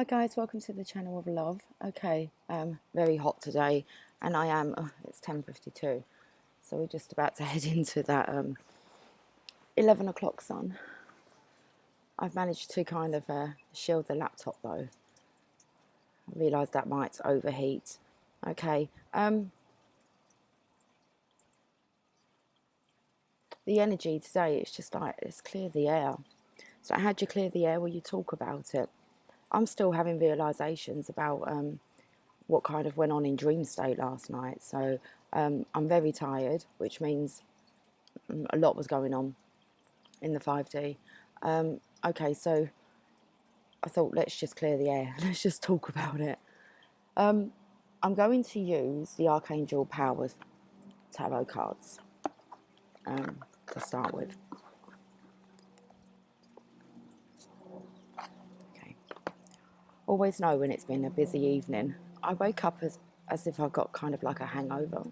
Hi guys, welcome to the channel of love. Okay, very hot today, and I am. It's 10:52, so we're just about to head into that 11 o'clock sun. I've managed to kind of shield the laptop though. I realised that might overheat. Okay, the energy today, it's just like it's clear the air. So how do you clear the air? Well, you talk about it. I'm still having realisations about what kind of went on in dream state last night. So I'm very tired, which means a lot was going on in the 5D. Okay, so I thought let's just clear the air. Let's just talk about it. I'm going to use the Archangel Powers tarot cards to start with. Okay. Always know when it's been a busy evening. I wake up as if I've got kind of like a hangover.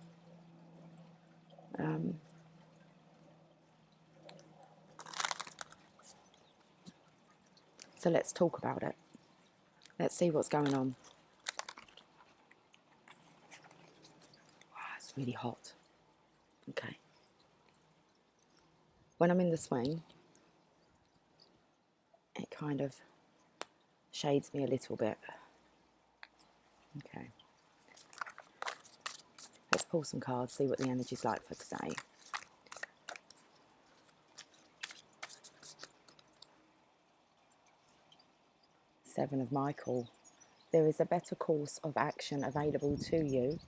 So let's talk about it. Let's see what's going on. It's really hot. Okay. When I'm in the swing, it kind of shades me a little bit. Okay. Let's pull some cards, see what the energy's like for today. Seven of Michael. There is a better course of action available to you.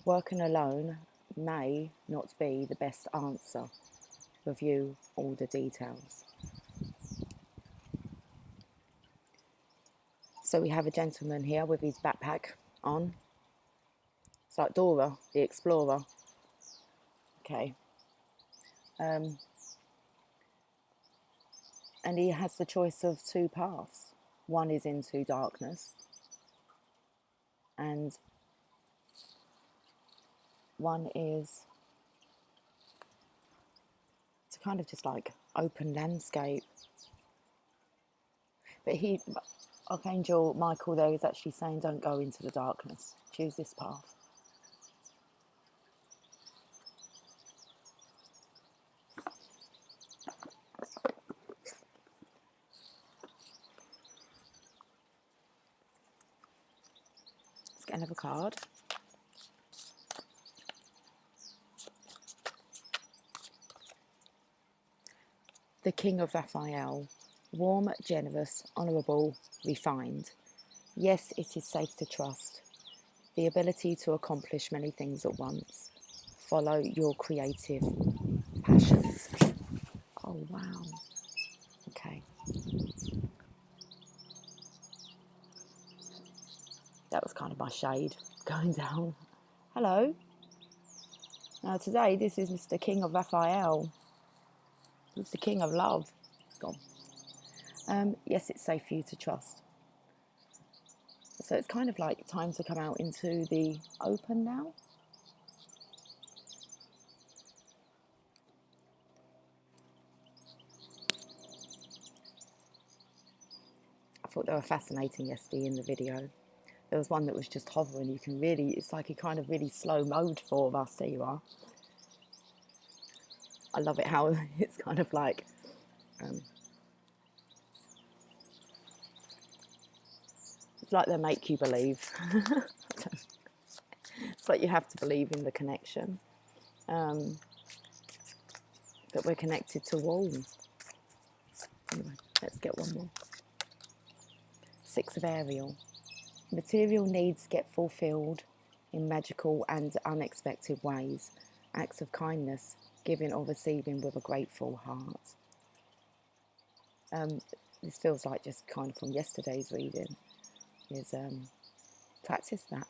Working alone may not be the best answer. Review all the details. So we have a gentleman here with his backpack on. It's like Dora, the Explorer. Okay. And he has the choice of two paths. One is into darkness, and one is to kind of just like open landscape. But Archangel Michael there is actually saying don't go into the darkness. Choose this path. Let's get another card. The King of Raphael. Warm, generous, honourable, refined. Yes, it is safe to trust. The ability to accomplish many things at once. Follow your creative passions. Oh, wow. Okay. That was kind of my shade going down. Hello. Now today, this is Mr. King of Raphael. It's the King of Love. It's gone. Yes, it's safe for you to trust. So it's kind of like time to come out into the open now. I thought they were fascinating yesterday in the video. There was one that was just hovering. You can really, it's like a kind of really slow mode for us. There you are. I love it how it's kind of like it's like they make you believe. It's like you have to believe in the connection, that we're connected to walls. Anyway, let's get one more. Six of Ariel. Material needs get fulfilled in magical and unexpected ways. Acts of kindness, giving or receiving with a grateful heart. This feels like just kind of from yesterday's reading. Is practice that.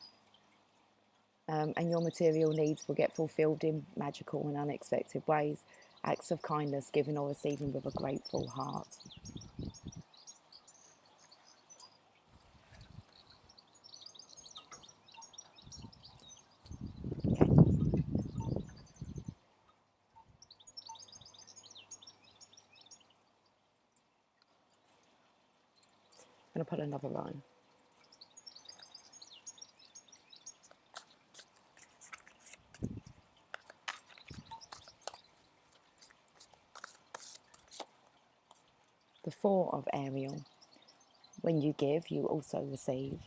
And your material needs will get fulfilled in magical and unexpected ways. Acts of kindness, giving or receiving with a grateful heart. Okay. I'm going to put another line. 4 of Ariel. When you give, you also receive.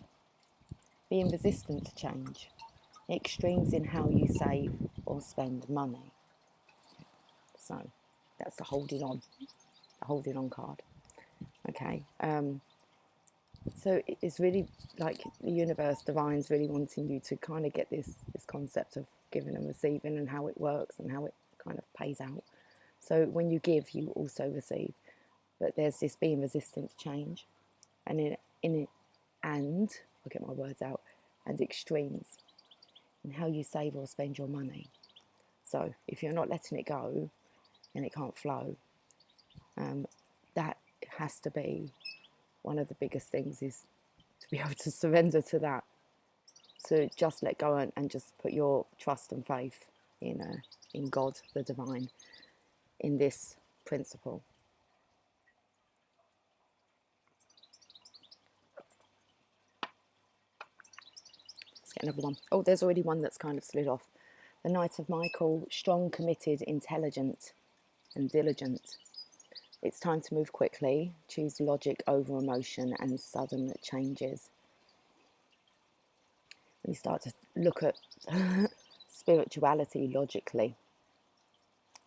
Being resistant to change. Extremes in how you save or spend money. So that's the holding on card. Okay. So it's really like the universe, divine's really wanting you to kind of get this concept of giving and receiving and how it works and how it kind of pays out. So when you give, you also receive. But there's this being resistant to change, and I'll get my words out, and extremes in how you save or spend your money. So if you're not letting it go, and it can't flow, that has to be one of the biggest things, is to be able to surrender to that, to just let go and just put your trust and faith in God, the divine, in this principle. Let's get another one. Oh, there's already one that's kind of slid off. The Knight of Michael, strong, committed, intelligent, and diligent. It's time to move quickly, choose logic over emotion and sudden changes. When you start to look at spirituality logically,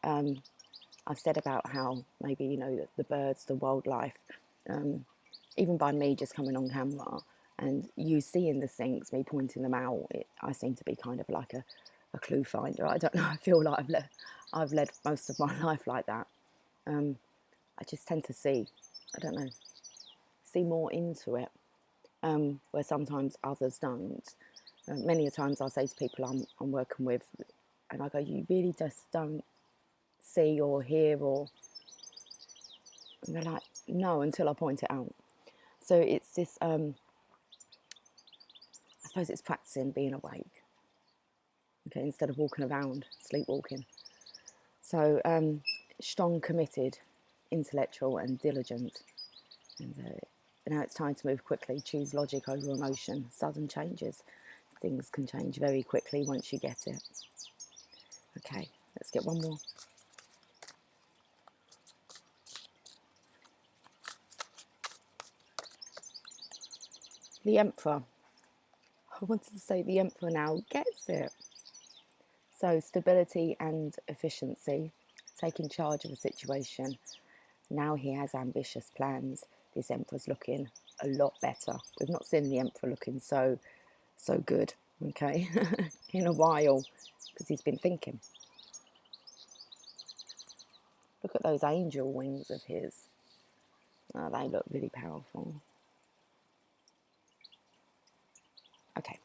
I've said about how maybe, the birds, the wildlife, even by me just coming on camera and you seeing the things, me pointing them out, I seem to be kind of like a clue finder. I don't know, I feel like I've led most of my life like that. I just tend to see more into it, where sometimes others don't. Many a times I'll say to people I'm working with, and I go, you really just don't see or hear, and they're like, no, until I point it out. So it's this, I suppose it's practicing being awake, okay, instead of walking around, sleepwalking. So strong, committed, intellectual and diligent. And now it's time to move quickly, choose logic over emotion, sudden changes. Things can change very quickly once you get it. Okay, let's get one more. The Emperor. I wanted to say the Emperor now gets it. So stability and efficiency, taking charge of a situation. Now he has ambitious plans. This Emperor's looking a lot better. We've not seen the Emperor looking so good, okay, in a while, because he's been thinking. Look at those angel wings of his. Oh, they look really powerful. Okay.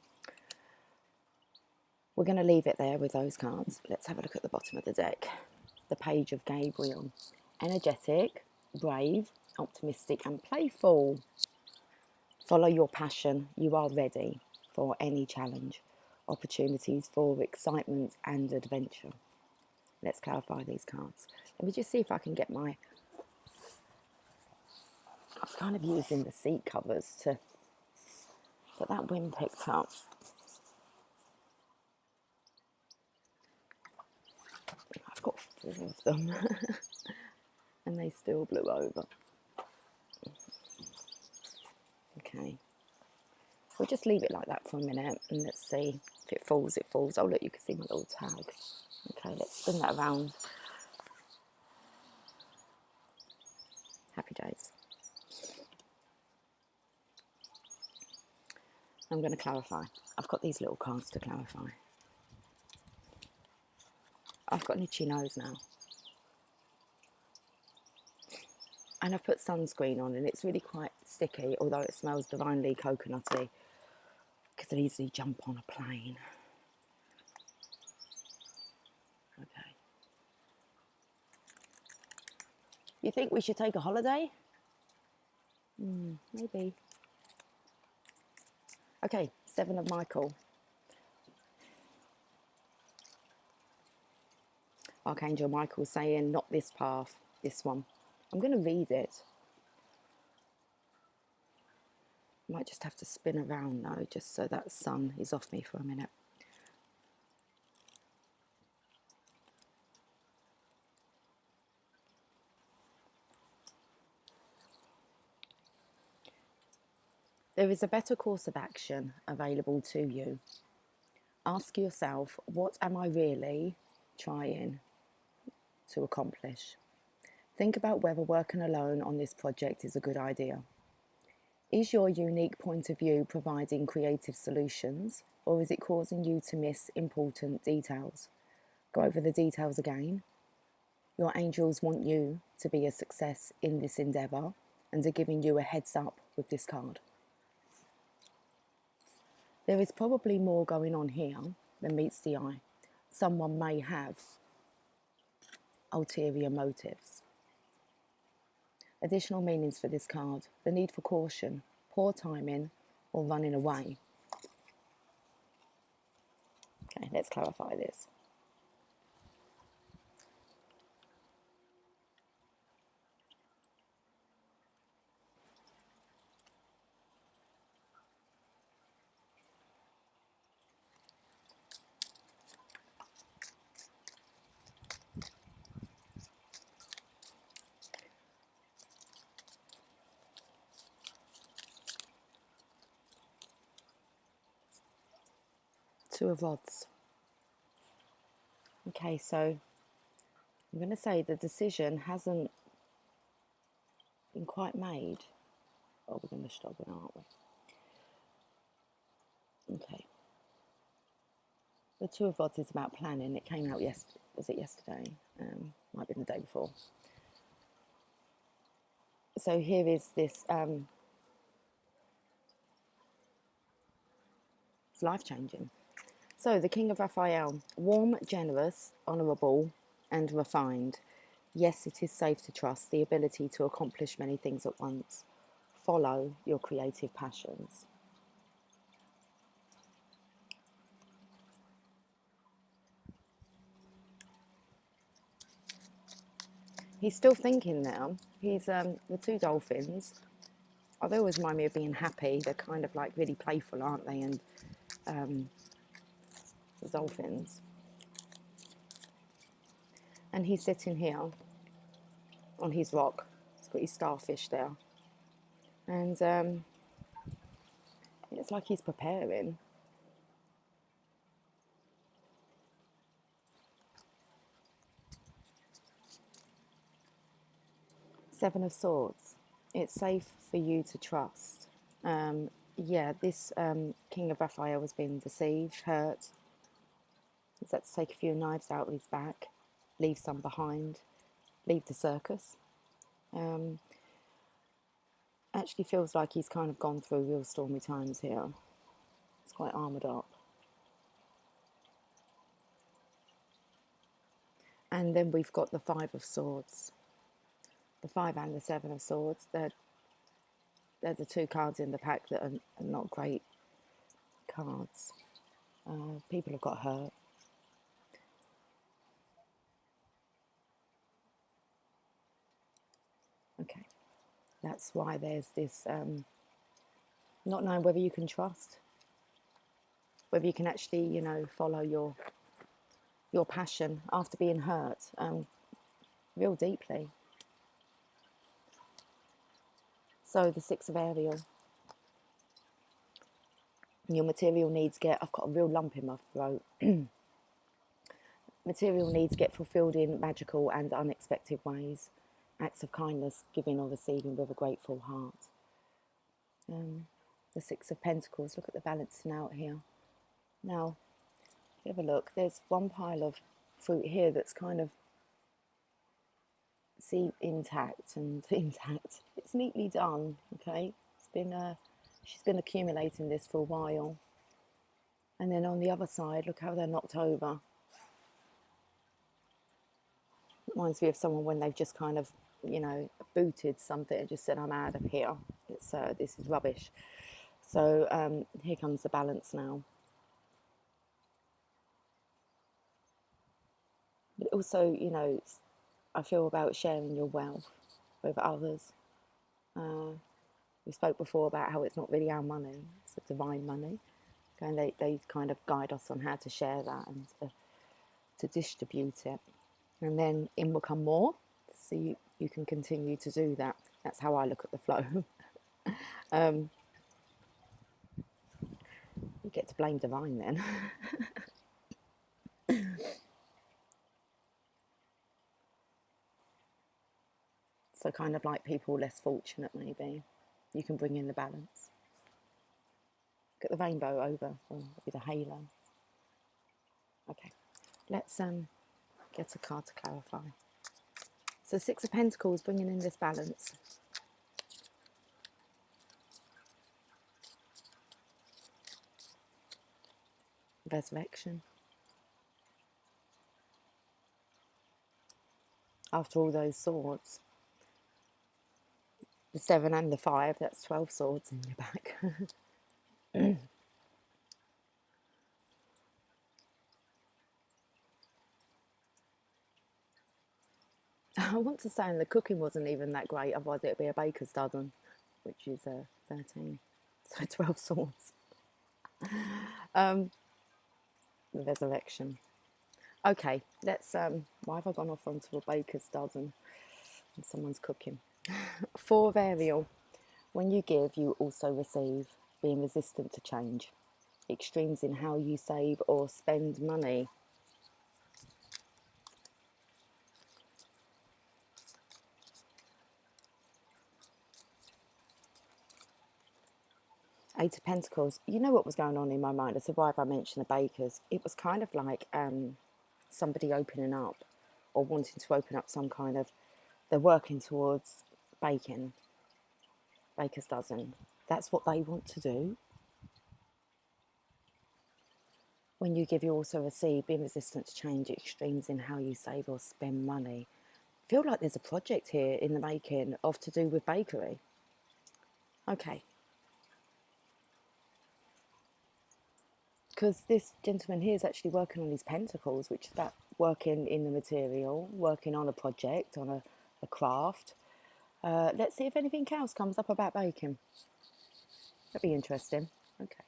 We're going to leave it there with those cards. Let's have a look at the bottom of the deck. The Page of Gabriel. Energetic, brave, optimistic and playful. Follow your passion. You are ready for any challenge. Opportunities for excitement and adventure. Let's clarify these cards. Let me just see if I can get I was kind of using the seat covers to, but that wind picked up. I've got 4 of them and they still blew over. Okay, we'll just leave it like that for a minute and let's see if it falls, it falls. Oh look, you can see my little tag. Okay, let's spin that around. Happy days. I'm going to clarify. I've got these little cards to clarify. I've got an itchy nose now. And I've put sunscreen on and it's really quite sticky, although it smells divinely coconutty, because I'd easily jump on a plane. Okay. You think we should take a holiday? Maybe. Okay, 7 of Michael. Archangel Michael saying, not this path, this one. I'm going to read it. Might just have to spin around though, just so that sun is off me for a minute. There is a better course of action available to you. Ask yourself, what am I really trying to accomplish? Think about whether working alone on this project is a good idea. Is your unique point of view providing creative solutions, or is it causing you to miss important details? Go over the details again. Your angels want you to be a success in this endeavour and are giving you a heads up with this card. There is probably more going on here than meets the eye. Someone may have ulterior motives. Additional meanings for this card: the need for caution, poor timing, or running away. Okay, let's clarify this. Two of Rods. Okay, so I'm going to say the decision hasn't been quite made. Oh, we're going to stop it, aren't we? Okay. The Two of Rods is about planning. It came out was it yesterday? Might be the day before. So here is this. It's life-changing. So the King of Raphael: warm, generous, honourable, and refined. Yes, it is safe to trust the ability to accomplish many things at once. Follow your creative passions. He's still thinking now. He's the two dolphins. Oh, they always remind me of being happy. They're kind of like really playful, aren't they? And the dolphins. And he's sitting here on his rock. He's got his starfish there. And it's like he's preparing. Seven of Swords. It's safe for you to trust. Yeah, this King of Raphael has been deceived, hurt. He's had to take a few knives out of his back, leave some behind, leave the circus. Actually feels like he's kind of gone through real stormy times here. It's quite armoured up. And then we've got the Five of Swords. The Five and the Seven of Swords. They're the two cards in the pack that are not great cards. People have got hurt. Okay, that's why there's this not knowing whether you can trust, whether you can actually, you know, follow your passion after being hurt real deeply. So the Six of Ariel. Your material needs I've got a real lump in my throat. Material needs get fulfilled in magical and unexpected ways. Acts of kindness, giving or receiving with a grateful heart. The Six of Pentacles. Look at the balancing out here. Now, if you have a look, there's one pile of fruit here that's kind of intact and intact. It's neatly done, okay? It's been she's been accumulating this for a while. And then on the other side, look how they're knocked over. Reminds me of someone when they've just kind of, you know, booted something and just said, I'm out of here. It's this is rubbish. So here comes the balance now. But also, you know, I feel about sharing your wealth with others. We spoke before about how it's not really our money, it's a divine money. And they kind of guide us on how to share that and to distribute it. And then in will come more, so you can continue to do that. That's how I look at the flow. get to blame divine then. So kind of like people less fortunate, maybe. You can bring in the balance. Get the rainbow over with a halo. Okay, let's get a card to clarify. So Six of Pentacles, bringing in this balance. Resurrection. After all those swords. The 7 and the 5, that's 12 swords in your back. I want to say, and the cooking wasn't even that great, otherwise it would be a baker's dozen, which is 13. So 12 swords. The resurrection. Okay, let's, why have I gone off onto a baker's dozen and someone's cooking? 4 of Ariel. When you give, you also receive. Being resistant to change. Extremes in how you save or spend money. Eight of Pentacles. You know what was going on in my mind? That's why I mentioned the bakers. It was kind of like somebody opening up or wanting to open up some kind of... They're working towards baking. Baker's dozen. That's what they want to do. When you give, you also receive. Being resistant to change. Extremes in how you save or spend money. I feel like there's a project here in the making of to do with bakery. Okay. Because this gentleman here is actually working on his pentacles, which is about working in the material, working on a project, on a craft. Let's see if anything else comes up about baking. That'd be interesting. Okay.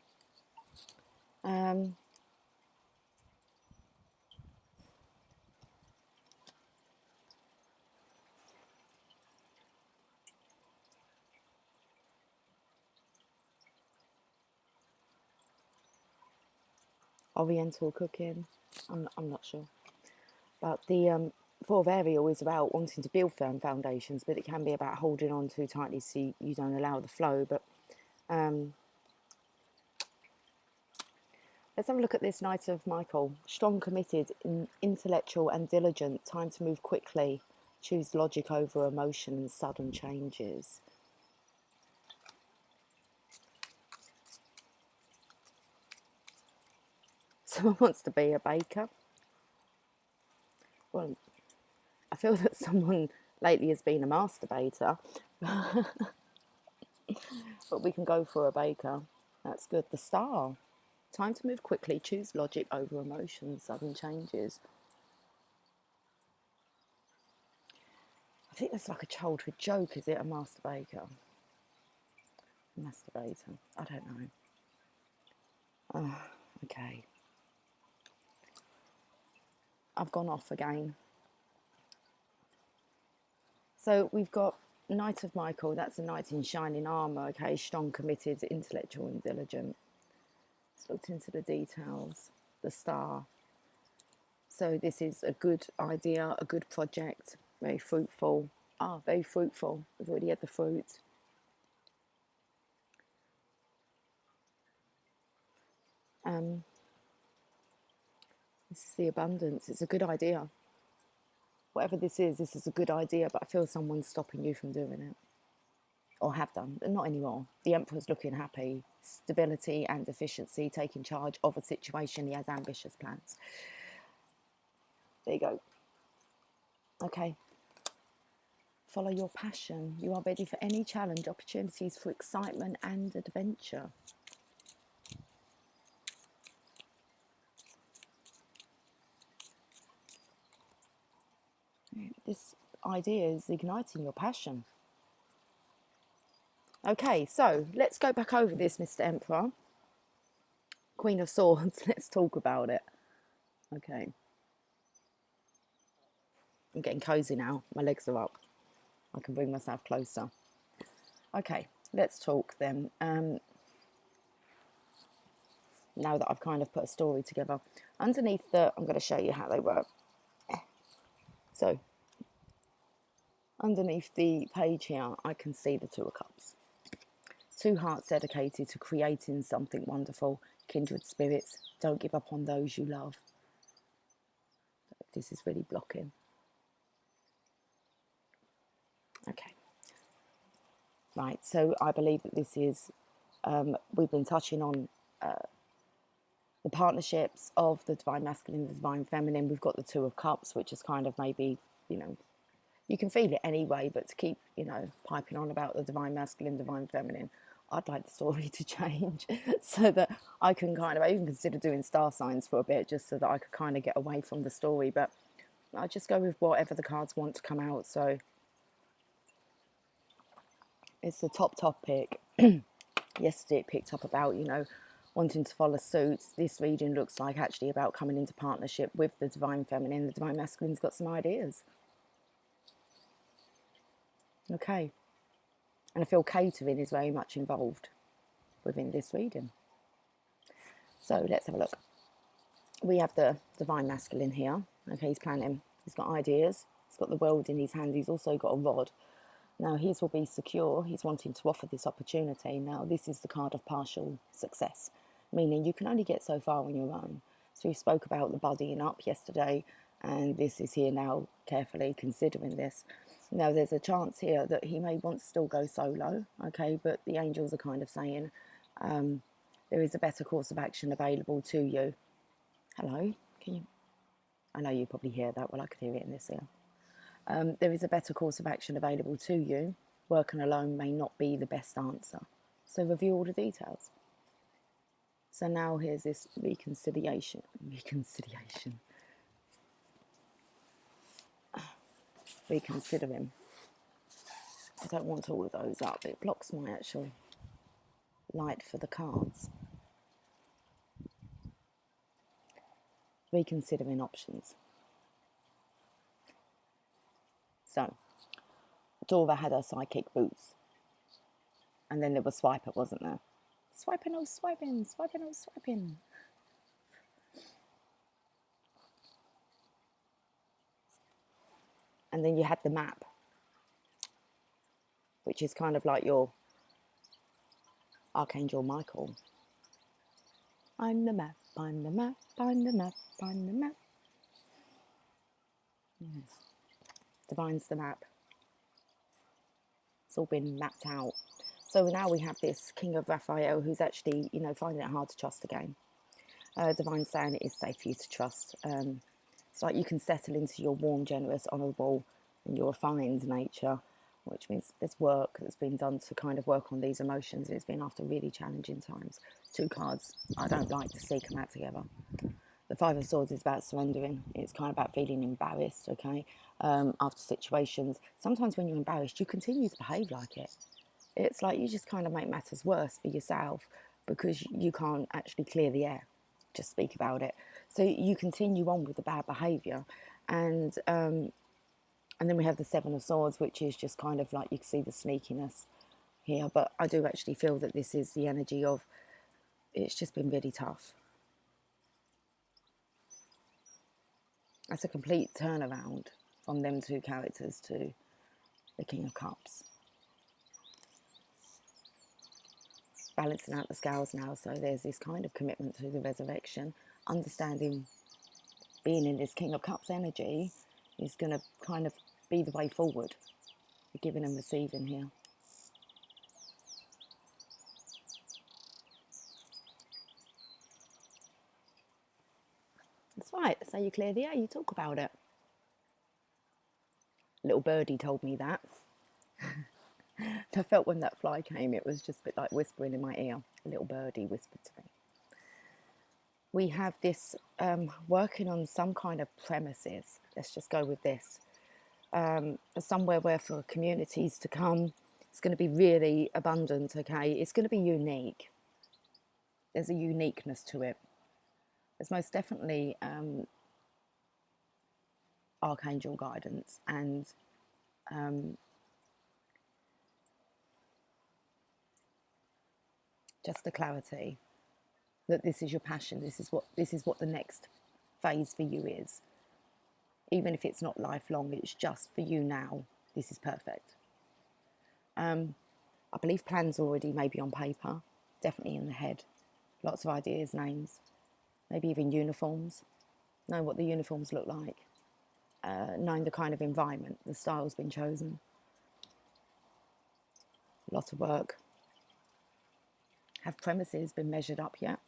Oriental cooking. I'm not sure. But the 4 of Ariel is about wanting to build firm foundations, but it can be about holding on too tightly so you don't allow the flow. But let's have a look at this Knight of Michael. Strong, committed, intellectual and diligent. Time to move quickly. Choose logic over emotion and sudden changes. Someone wants to be a baker. Well, I feel that someone lately has been a masturbator. But we can go for a baker. That's good. The Star. Time to move quickly. Choose logic over emotion and sudden changes. I think that's like a childhood joke, is it? A masturbator. Masturbator. I don't know. Okay. I've gone off again. So we've got Knight of Michael. That's a knight in shining armour. Okay, strong, committed, intellectual and diligent. Let's look into the details. The Star. So this is a good idea, a good project. Very fruitful. Very fruitful. We've already had the fruit. This is the abundance. It's a good idea. Whatever this is a good idea, but I feel someone's stopping you from doing it. Or have done, but not anymore. The Emperor's looking happy. Stability and efficiency, taking charge of a situation. He has ambitious plans. There you go. Okay. Follow your passion. You are ready for any challenge, opportunities for excitement and adventure. This idea is igniting your passion. Okay, so let's go back over this, Mr. Emperor. Queen of Swords, let's talk about it. Okay. I'm getting cozy now. My legs are up. I can bring myself closer. Okay, let's talk then. now that I've kind of put a story together. Underneath I'm going to show you how they work. So underneath the page here, I can see the Two of Cups. Two hearts dedicated to creating something wonderful. Kindred spirits, don't give up on those you love. This is really blocking. Okay. Right, so I believe that this is, we've been touching on the partnerships of the Divine Masculine, the Divine Feminine. We've got the Two of Cups, which is kind of maybe, you know, you can feel it anyway, but to keep, you know, piping on about the Divine Masculine, Divine Feminine, I'd like the story to change so that I can kind of, I even consider doing star signs for a bit just so that I could kind of get away from the story, but I just go with whatever the cards want to come out. So it's the top topic. Yesterday it picked up about, you know, wanting to follow suit. This reading looks like actually about coming into partnership with the Divine Feminine. The Divine Masculine's got some ideas. Okay. And I feel catering is very much involved within this reading. So let's have a look. We have the Divine Masculine here. Okay, he's planning. He's got ideas. He's got the world in his hand. He's also got a rod. Now, his will be secure. He's wanting to offer this opportunity. Now, this is the card of partial success, meaning you can only get so far on your own. So we spoke about the buddying up yesterday, and this is here now, carefully considering this. Now, there's a chance here that he may want to still go solo, okay, but the angels are kind of saying there is a better course of action available to you. Hello, can you? I know you probably hear that. Well, I could hear it in this ear. There is a better course of action available to you. Working alone may not be the best answer. So review all the details. So now here's this reconciliation. Reconsidering. I don't want all of those up. It blocks my actual light for the cards. Reconsidering options. So, Dora had her psychic boots. And then there was Swiper, wasn't there? Swiping, oh swiping, swiping, oh swiping. And then you had the map, which is kind of like your Archangel Michael. I'm the map, I'm the map, I'm the map, I'm the map. Yes. Divine's the map. It's all been mapped out. So now we have this King of Raphael who's actually, you know, finding it hard to trust again. Divine saying it is safe for you to trust. It's like you can settle into your warm, generous, honourable, and your refined nature, which means there's work that's been done to kind of work on these emotions. And it's been after really challenging times. Two cards I don't like to see come out together. The Five of Swords is about surrendering. It's kind of about feeling embarrassed, okay, after situations. Sometimes when you're embarrassed, you continue to behave like it. It's like you just kind of make matters worse for yourself because you can't actually clear the air. Just speak about it. So you continue on with the bad behaviour. And then we have the Seven of Swords, which is just kind of like you can see the sneakiness here. But I do actually feel that this is the energy of it's just been really tough. That's a complete turnaround from them two characters to the King of Cups. Balancing out the scales now, so there's this kind of commitment to the resurrection, understanding being in this King of Cups energy is going to kind of be the way forward, the giving and receiving here. That's right, so you clear the air, you talk about it. Little birdie told me that. I felt when that fly came, it was just a bit like whispering in my ear. A little birdie whispered to me. We have this working on some kind of premises. Let's just go with this. Somewhere where for communities to come, it's going to be really abundant, okay? It's going to be unique. There's a uniqueness to it. There's most definitely archangel guidance and just the clarity. that this is your passion, this is what the next phase for you is. Even if it's not lifelong, it's just for you now. This is perfect. I believe plans already maybe on paper, definitely in the head. Lots of ideas, names, maybe even uniforms. Know what the uniforms look like. Knowing the kind of environment, the style's been chosen. A lot of work. Have premises been measured up yet?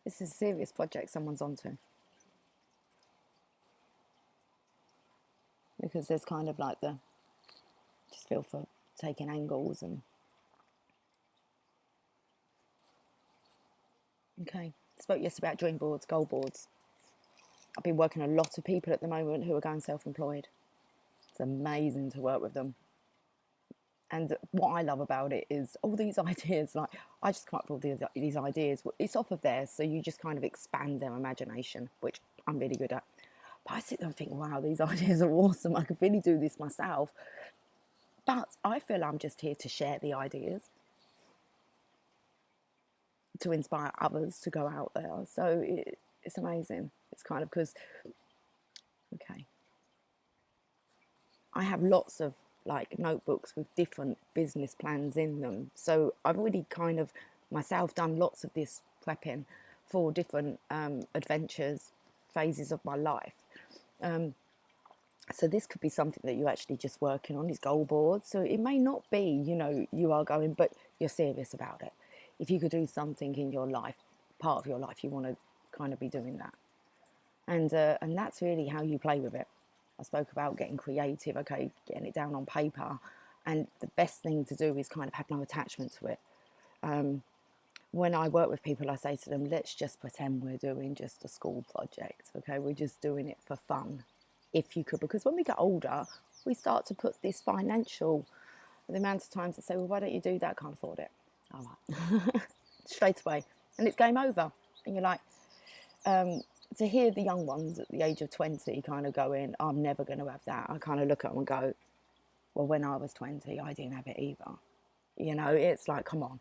This is a serious project someone's onto. Because there's kind of like the just feel for taking angles and okay. Spoke yesterday about dream boards, goal boards. I've been working with a lot of people at the moment who are going self-employed. It's amazing to work with them. And what I love about it is all these ideas, like I just come up with all these ideas. It's off of theirs, so you just kind of expand their imagination, which I'm really good at. But I sit there and think, wow, these ideas are awesome. I could really do this myself. But I feel I'm just here to share the ideas, to inspire others to go out there. So it's amazing. It's kind of because, okay, I have lots of like notebooks with different business plans in them. So I've already kind of myself done lots of this prepping for different adventures, phases of my life. So this could be something that you're actually just working on, these goal boards. So it may not be, you know, you are going, but you're serious about it. If you could do something in your life, part of your life, you want to kind of be doing that. And that's really how you play with it. I spoke about getting creative, okay, getting it down on paper. And the best thing to do is kind of have no attachment to it. When I work with people, I say to them, let's just pretend we're doing just a school project, okay? We're just doing it for fun, if you could. Because when we get older, we start to put this financial, the amount of times they say, well, why don't you do that? Can't afford it. All right. Straight away. And it's game over. And you're like, to hear the young ones at the age of 20 kind of going, I'm never going to have that. I kind of look at them and go, well, when I was 20, I didn't have it either. You know, it's like, come on.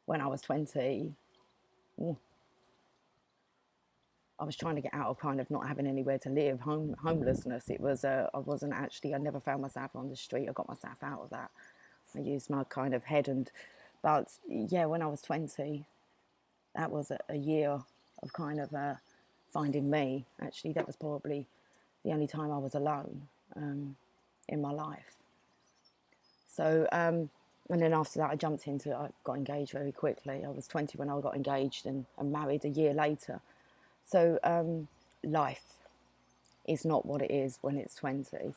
When I was 20, I was trying to get out of kind of not having anywhere to live, homelessness. It was, I never found myself on the street. I got myself out of that. I used my kind of head but yeah, when I was 20, that was a year of kind of finding me. Actually, that was probably the only time I was alone in my life. So, and then after that, I jumped into it. I got engaged very quickly. I was 20 when I got engaged and married a year later. So life is not what it is when it's 20.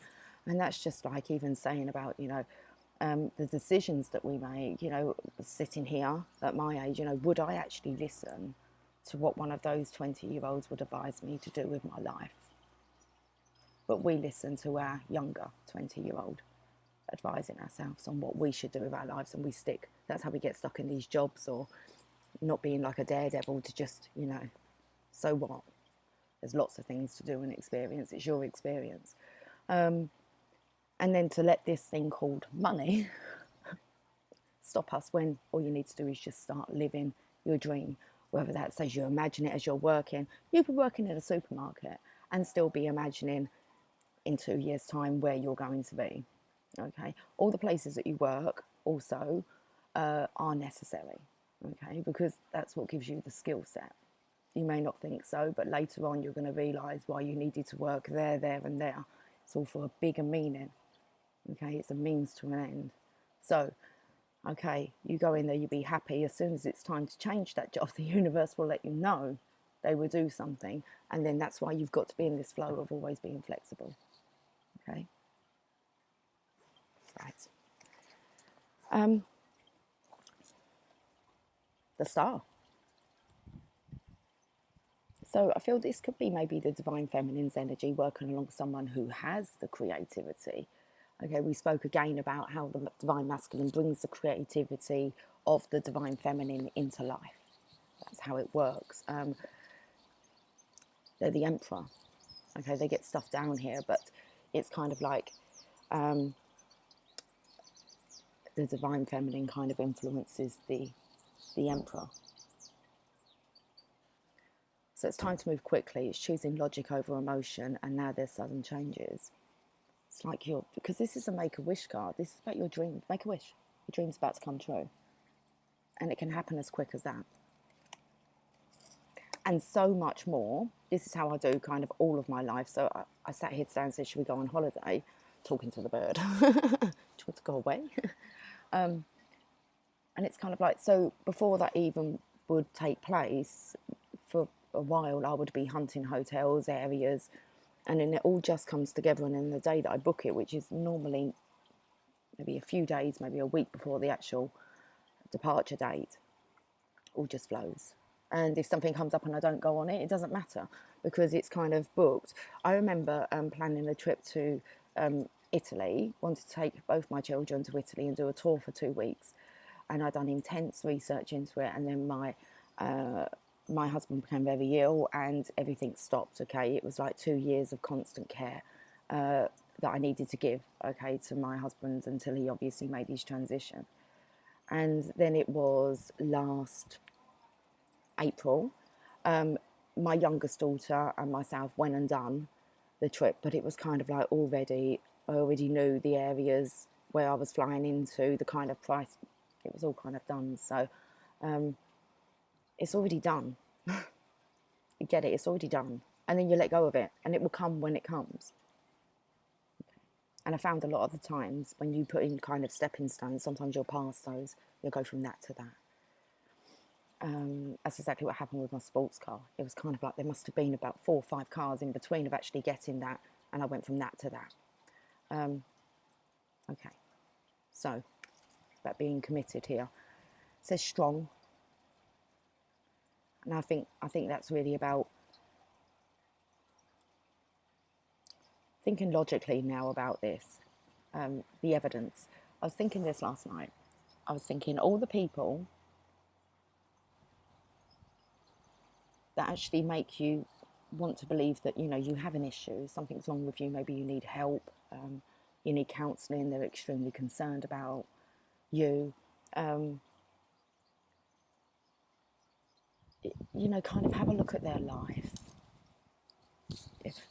And that's just like even saying about, you know, the decisions that we make, you know, sitting here at my age, you know, would I actually listen to what one of those 20-year-olds would advise me to do with my life? But we listen to our younger 20-year-old advising ourselves on what we should do with our lives, and we stick. That's how we get stuck in these jobs, or not being like a daredevil to just, you know, so what? There's lots of things to do and experience. It's your experience. And then to let this thing called money stop us when all you need to do is just start living your dream. Whether that's as you imagine it as you're working. You could be working in a supermarket and still be imagining in 2 years' time where you're going to be. Okay, all the places that you work also are necessary. Okay, because that's what gives you the skill set. You may not think so, but later on you're going to realise why you needed to work there, there and there. It's all for a bigger meaning. Okay, it's a means to an end. So, okay, you go in there, you be happy. As soon as it's time to change that job, the universe will let you know. They will do something. And then that's why you've got to be in this flow of always being flexible. Okay? Right. The star. So I feel this could be maybe the divine feminine's energy working along someone who has the creativity. Okay, we spoke again about how the divine masculine brings the creativity of the divine feminine into life. That's how it works. They're the emperor. Okay, they get stuff down here, but it's kind of like the divine feminine kind of influences the emperor. So it's time to move quickly. It's choosing logic over emotion, and now there's sudden changes. It's like because this is a Make-A-Wish card. This is about your dreams. Make a wish. Your dream's about to come true. And it can happen as quick as that. And so much more. This is how I do kind of all of my life. So I sat here today and said, should we go on holiday? Talking to the bird. Do you want to go away? And it's kind of like, so before that even would take place, for a while I would be hunting hotels, areas, and then it all just comes together. And then the day that I book it, which is normally maybe a few days, maybe a week before the actual departure date, all just flows. And if something comes up and I don't go on it, it doesn't matter because it's kind of booked. I remember planning a trip to Italy, wanted to take both my children to Italy and do a tour for 2 weeks. And I'd done intense research into it. And then my husband became very ill and everything stopped, okay? It was like 2 years of constant care that I needed to give, okay, to my husband until he obviously made his transition. And then it was last April, my youngest daughter and myself went and done the trip, but it was kind of like I already knew the areas where I was flying into, the kind of price, it was all kind of done. So it's already done. You get it, it's already done. And then you let go of it and it will come when it comes. And I found a lot of the times when you put in kind of stepping stones, sometimes you'll pass those, you'll go from that to that. That's exactly what happened with my sports car. It was kind of like there must have been about 4 or 5 cars in between of actually getting that, and I went from that to that. Okay, so about being committed here. It says strong, and I think that's really about thinking logically now about this, the evidence. I was thinking this last night. I was thinking all the people that actually make you want to believe that, you know, you have an issue, something's wrong with you, maybe you need help, you need counselling, they're extremely concerned about you, you know, kind of have a look at their life.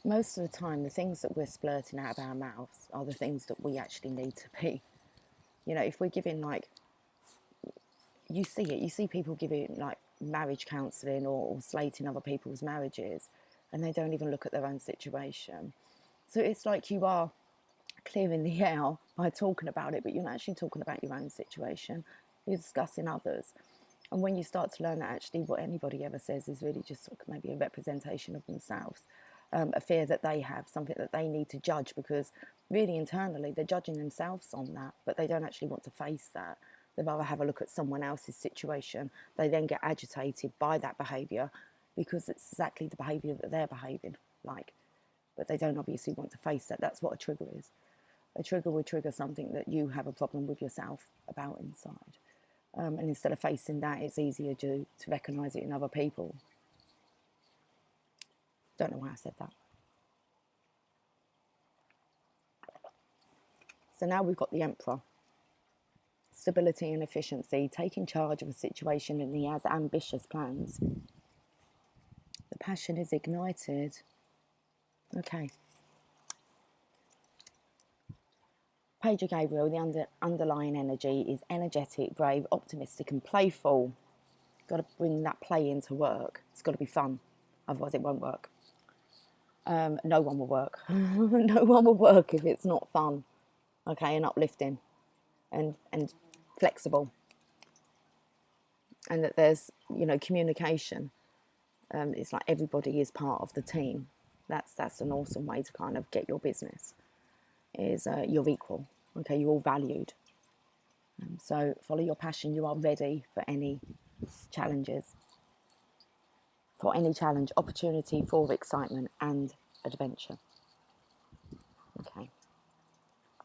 Most of the time, the things that we're splurting out of our mouths are the things that we actually need to be. You know, if we're giving, like, you see people giving like marriage counselling or slating other people's marriages, and they don't even look at their own situation. So it's like you are clearing the air by talking about it, but you're not actually talking about your own situation. You're discussing others. And when you start to learn that actually what anybody ever says is really just sort of maybe a representation of themselves, a fear that they have, something that they need to judge, because really internally they're judging themselves on that, but they don't actually want to face that. They'd rather have a look at someone else's situation. They then get agitated by that behaviour because it's exactly the behaviour that they're behaving like. But they don't obviously want to face that. That's what a trigger is. A trigger would trigger something that you have a problem with yourself about inside. And instead of facing that, it's easier to recognise it in other people. Don't know why I said that. So now we've got the Emperor. Stability and efficiency, taking charge of a situation, and he has ambitious plans. The passion is ignited. Okay. Page of Gabriel, the underlying energy is energetic, brave, optimistic and playful. Got to bring that play into work. It's got to be fun, otherwise it won't work. No one will work. No one will work if it's not fun, okay, and uplifting and flexible. And that there's, you know, communication. It's like everybody is part of the team. That's an awesome way to kind of get your business. Is you're equal, okay, you're all valued. So follow your passion. You are ready for any challenges. For any challenge, opportunity for excitement and adventure. Okay.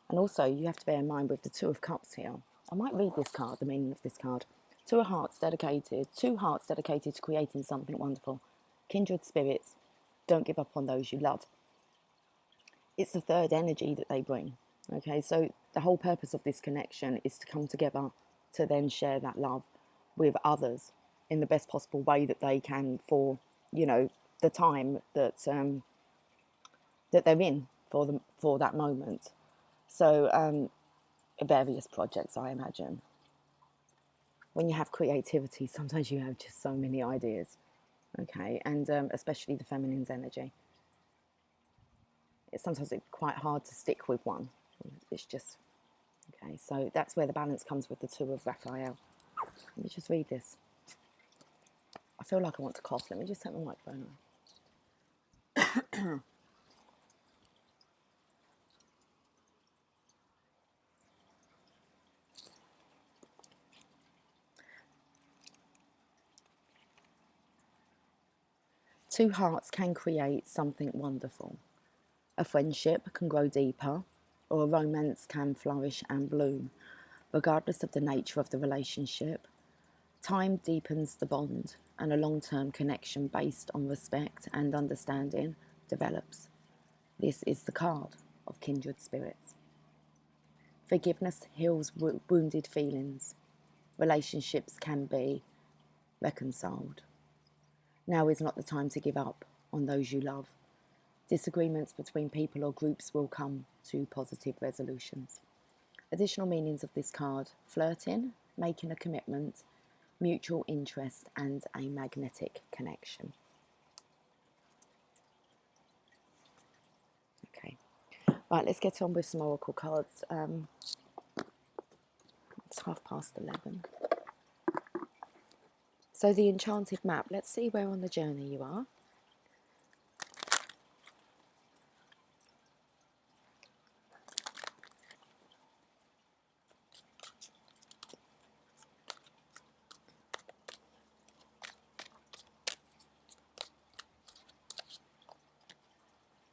And also, you have to bear in mind with the Two of Cups here. I might read this card, the meaning of this card. Two hearts dedicated to creating something wonderful. Kindred spirits, don't give up on those you love. It's the third energy that they bring. Okay, so the whole purpose of this connection is to come together to then share that love with others in the best possible way that they can for, you know, the time that that they're in for that moment. So various projects, I imagine. When you have creativity, sometimes you have just so many ideas, okay, and especially the feminine's energy. Sometimes it's quite hard to stick with one. It's just, okay, so that's where the balance comes with the two of Raphael. Let me just read this. I feel like I want to cough. Let me just take my microphone on. Two hearts can create something wonderful. A friendship can grow deeper, or a romance can flourish and bloom, regardless of the nature of the relationship. Time deepens the bond, and a long-term connection based on respect and understanding develops. This is the card of kindred spirits. Forgiveness heals wounded feelings. Relationships can be reconciled. Now is not the time to give up on those you love. Disagreements between people or groups will come to positive resolutions. Additional meanings of this card: flirting, making a commitment, mutual interest, and a magnetic connection. Okay, right, let's get on with some oracle cards. It's 11:30. So the enchanted map, let's see where on the journey you are.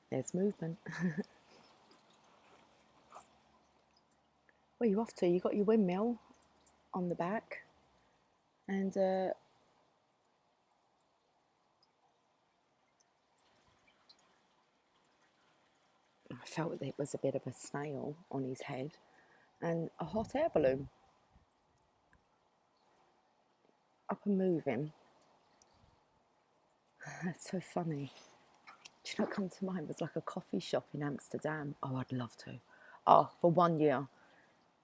There's movement. Where are you off to? You got your windmill on the back, and I felt it was a bit of a snail on his head, and a hot air balloon. Up and moving. That's so funny. Do you know what come to mind? It was like a coffee shop in Amsterdam. Oh, I'd love to. Oh, for 1 year,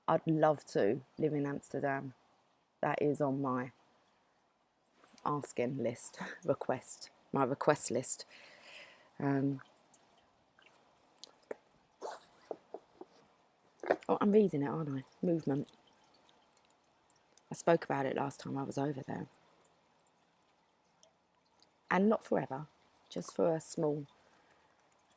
I'd love to live in Amsterdam. That is on my asking list, my request list. Oh, I'm reading it, aren't I? Movement. I spoke about it last time I was over there. And not forever, just for a small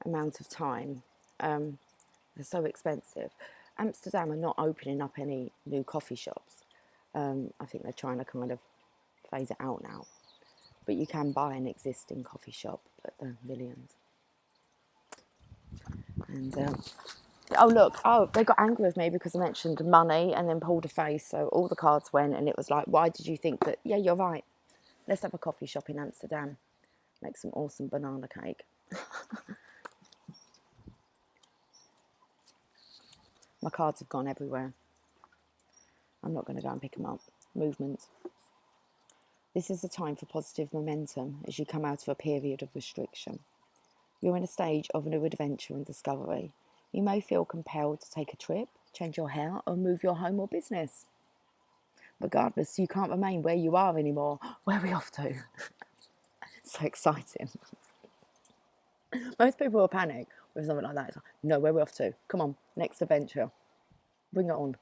amount of time. They're so expensive. Amsterdam are not opening up any new coffee shops. I think they're trying to kind of phase it out now. But you can buy an existing coffee shop at the Millions. And oh look, oh, they got angry with me because I mentioned money and then pulled a face. So all the cards went, and it was like, why did you think that? Yeah, you're right. Let's have a coffee shop in Amsterdam. Make some awesome banana cake. My cards have gone everywhere. I'm not going to go and pick them up. Movement. This is a time for positive momentum as you come out of a period of restriction. You're in a stage of new adventure and discovery. You may feel compelled to take a trip, change your hair, or move your home or business. Regardless, you can't remain where you are anymore. Where are we off to? So exciting. Most people will panic with something like that. It's like, no, where are we off to? Come on, next adventure. Bring it on.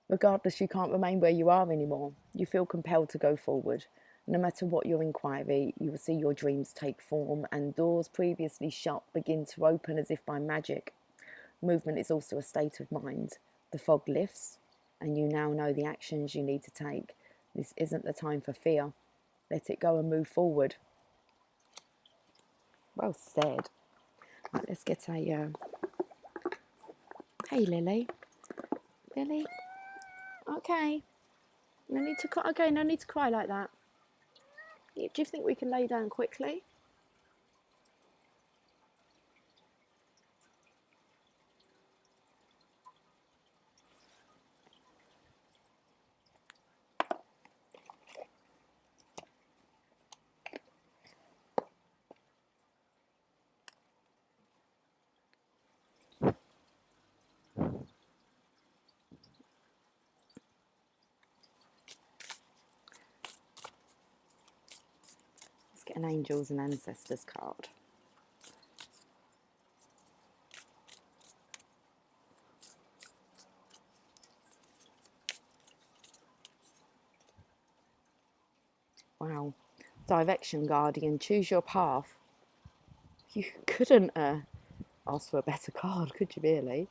Regardless, you can't remain where you are anymore. You feel compelled to go forward. No matter what your inquiry, you will see your dreams take form and doors previously shut begin to open as if by magic. Movement is also a state of mind. The fog lifts and you now know the actions you need to take. This isn't the time for fear. Let it go and move forward. Well said. Right, let's get a... Hey, Lily. Lily? Okay. No need to cry. Okay, no need to cry like that. Do you think we can lay down quickly? an Angels and Ancestors card. Wow. Direction Guardian, choose your path. You couldn't ask for a better card, could you really?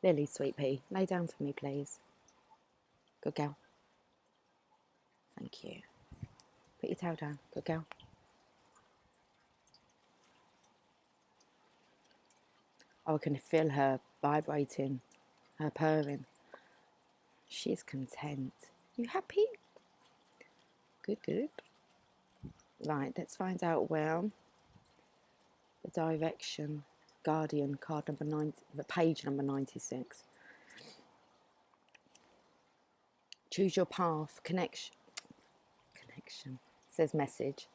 Lily, sweet pea, lay down for me, please. Good girl. Thank you. Put your tail down. Good girl. Oh, I can feel her vibrating, her purring. She's content. You happy? Good, good. Right, let's find out where the Direction Guardian card number 9, the page number 96. Choose your path. Connection. Says message.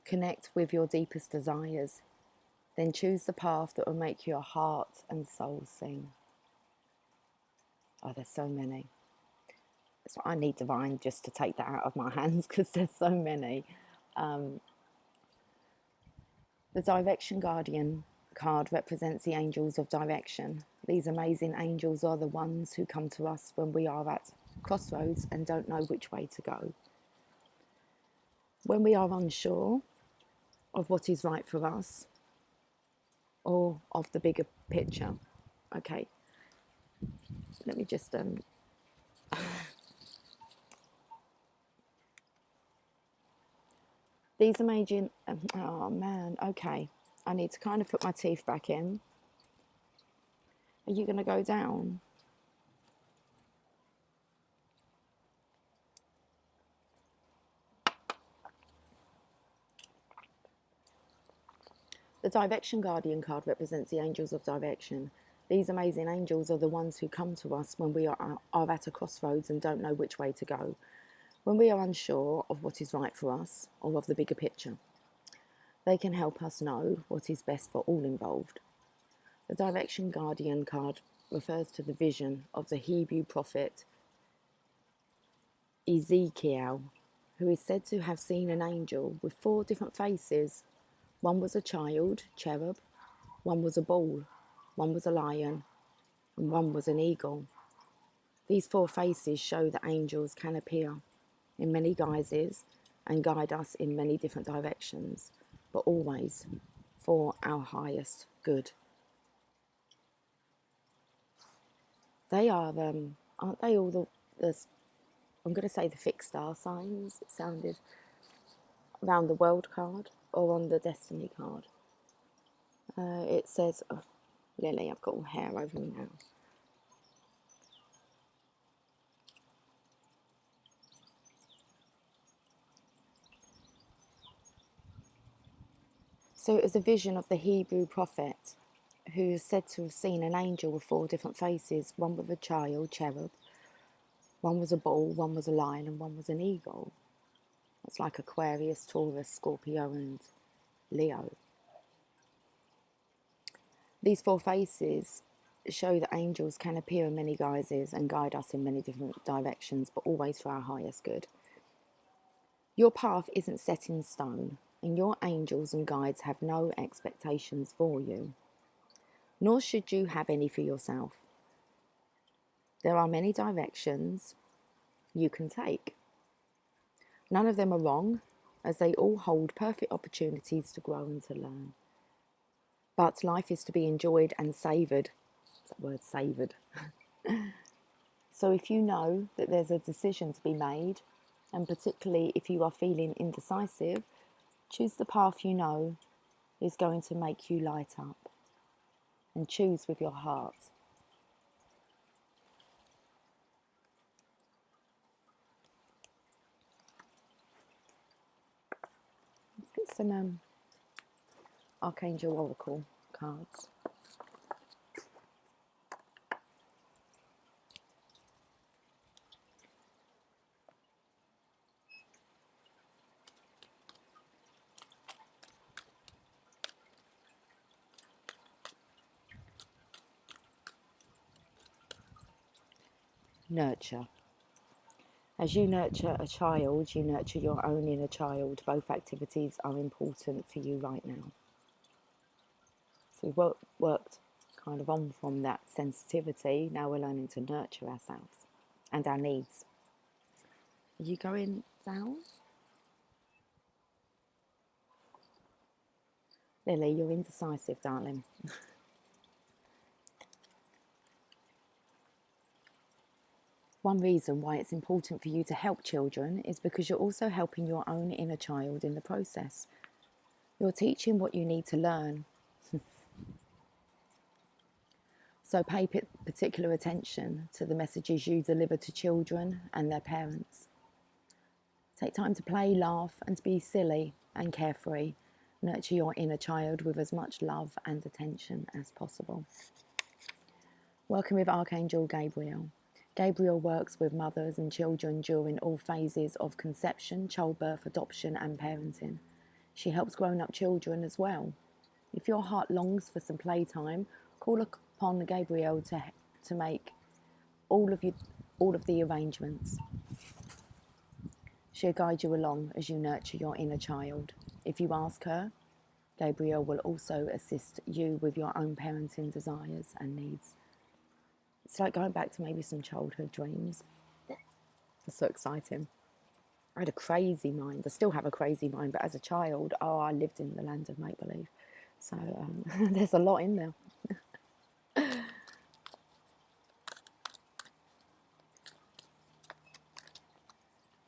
Connect with your deepest desires. Then choose the path that will make your heart and soul sing. Oh, there's so many. So I need Divine just to take that out of my hands because there's so many. The Direction Guardian card represents the angels of direction. These amazing angels are the ones who come to us when we are at crossroads and don't know which way to go. When we are unsure of what is right for us or of the bigger picture. Okay, let me just these amazing, oh man, okay. I need to kind of put my teeth back in. Are you going to go down? The Direction Guardian card represents the angels of direction. These amazing angels are the ones who come to us when we are at a crossroads and don't know which way to go. When we are unsure of what is right for us or of the bigger picture. They can help us know what is best for all involved. The Direction Guardian card refers to the vision of the Hebrew prophet Ezekiel, who is said to have seen an angel with 4 different faces. One was a child, cherub, one was a bull, one was a lion, and one was an eagle. These 4 faces show that angels can appear in many guises and guide us in many different directions, but always for our highest good. They are, aren't they all the I'm going to say the fixed star signs, it sounded, around the world card or on the destiny card. It says, oh, Lily, I've got all hair over me now. So it was a vision of the Hebrew prophet who is said to have seen an angel with 4 different faces, one with a child, cherub, one was a bull, one was a lion, and one was an eagle. It's like Aquarius, Taurus, Scorpio, and Leo. These 4 faces show that angels can appear in many guises and guide us in many different directions, but always for our highest good. Your path isn't set in stone, and your angels and guides have no expectations for you, nor should you have any for yourself. There are many directions you can take. None of them are wrong, as they all hold perfect opportunities to grow and to learn. But life is to be enjoyed and savoured. That word, savoured. So if you know that there's a decision to be made, and particularly if you are feeling indecisive, choose the path you know is going to make you light up, and choose with your heart. Let's get some Archangel Oracle cards. Nurture. As you nurture a child, you nurture your own inner child. Both activities are important for you right now. So we've worked kind of on from that sensitivity. Now we're learning to nurture ourselves and our needs. Are you going down? Lily, you're indecisive, darling. One reason why it's important for you to help children is because you're also helping your own inner child in the process. You're teaching what you need to learn. So pay particular attention to the messages you deliver to children and their parents. Take time to play, laugh, and to be silly and carefree. Nurture your inner child with as much love and attention as possible. Working with Archangel Gabriel. Gabriel works with mothers and children during all phases of conception, childbirth, adoption, and parenting. She helps grown-up children as well. If your heart longs for some playtime, call upon Gabriel to make all of the arrangements. She'll guide you along as you nurture your inner child. If you ask her, Gabriel will also assist you with your own parenting desires and needs. It's like going back to maybe some childhood dreams. It's so exciting. I had a crazy mind. I still have a crazy mind, but as a child, I lived in the land of make-believe. So there's a lot in there.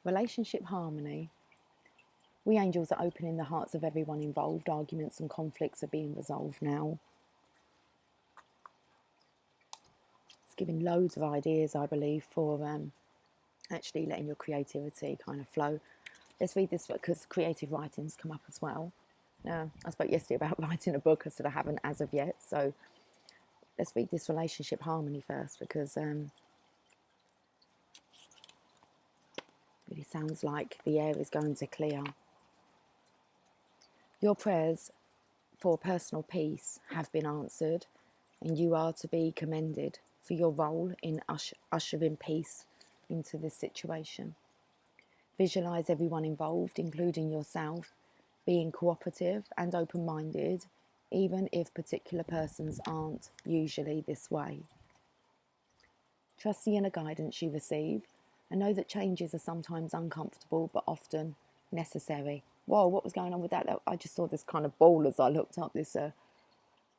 Relationship harmony. We angels are opening the hearts of everyone involved. Arguments and conflicts are being resolved now. It's giving loads of ideas, I believe, for actually letting your creativity kind of flow. Let's read this because creative writing's come up as well. I spoke yesterday about writing a book. I said I haven't as of yet. So let's read this relationship harmony first because it really sounds like the air is going to clear. Your prayers for personal peace have been answered, and you are to be commended for your role in ushering peace into this situation. Visualize everyone involved, including yourself, being cooperative and open-minded, even if particular persons aren't usually this way. Trust the inner guidance you receive and know that changes are sometimes uncomfortable but often necessary. Whoa, what was going on with that? I just saw this kind of ball as I looked up this,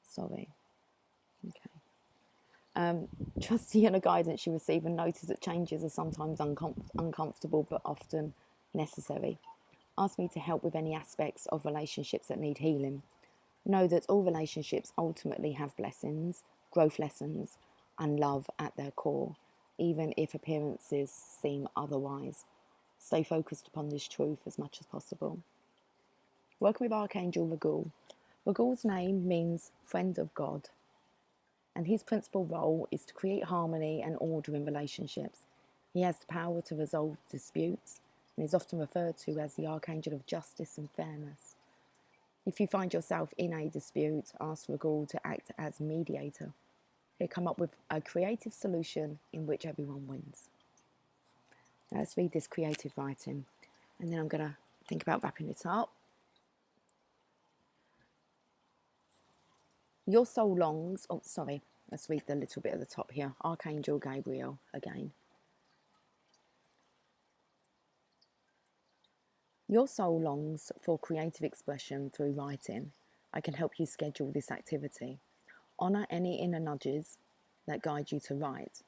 sorry. Okay. Trust the inner guidance you receive and notice that changes are sometimes uncomfortable but often necessary. Ask me to help with any aspects of relationships that need healing. Know that all relationships ultimately have blessings, growth lessons, and love at their core, even if appearances seem otherwise. Stay focused upon this truth as much as possible. Working with Archangel Raguel. Raguel's name means friend of God, and his principal role is to create harmony and order in relationships. He has the power to resolve disputes and is often referred to as the Archangel of Justice and Fairness. If you find yourself in a dispute, ask Raguel to act as mediator. He'll come up with a creative solution in which everyone wins. Now let's read this creative writing, and then I'm going to think about wrapping it up. Your soul longs, let's read the little bit at the top here. Archangel Gabriel again. Your soul longs for creative expression through writing. I can help you schedule this activity. Honour any inner nudges that guide you to write.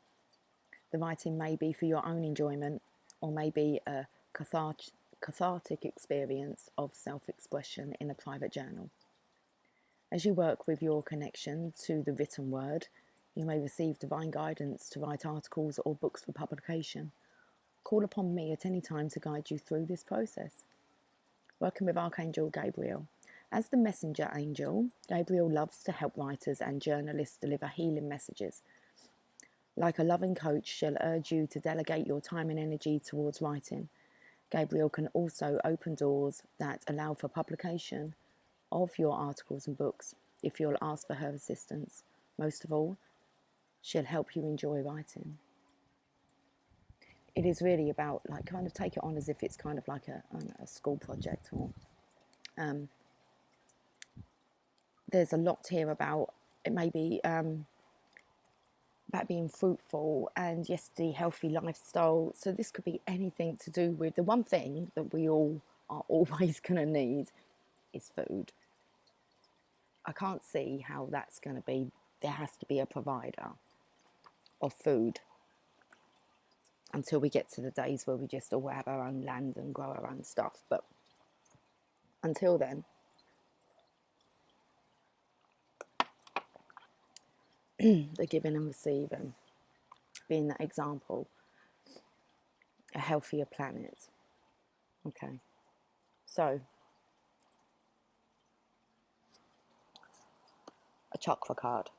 The writing may be for your own enjoyment or may be a cathartic experience of self-expression in a private journal. As you work with your connection to the written word, you may receive divine guidance to write articles or books for publication. Call upon me at any time to guide you through this process. Working with Archangel Gabriel. As the messenger angel, Gabriel loves to help writers and journalists deliver healing messages. Like a loving coach, she'll urge you to delegate your time and energy towards writing. Gabriel can also open doors that allow for publication of your articles and books if you'll ask for her assistance. Most of all, she'll help you enjoy writing. it is really about, like, kind of take it on as if it's kind of like a school project, or there's a lot here about it, maybe about being fruitful and, yes, the healthy lifestyle. So this could be anything to do with the one thing that we all are always going to need is food. I can't see how that's going to be. There has to be a provider of food until we get to the days where we just all have our own land and grow our own stuff. But until then, the giving and receiving, being that example, a healthier planet. Okay, so a chakra card.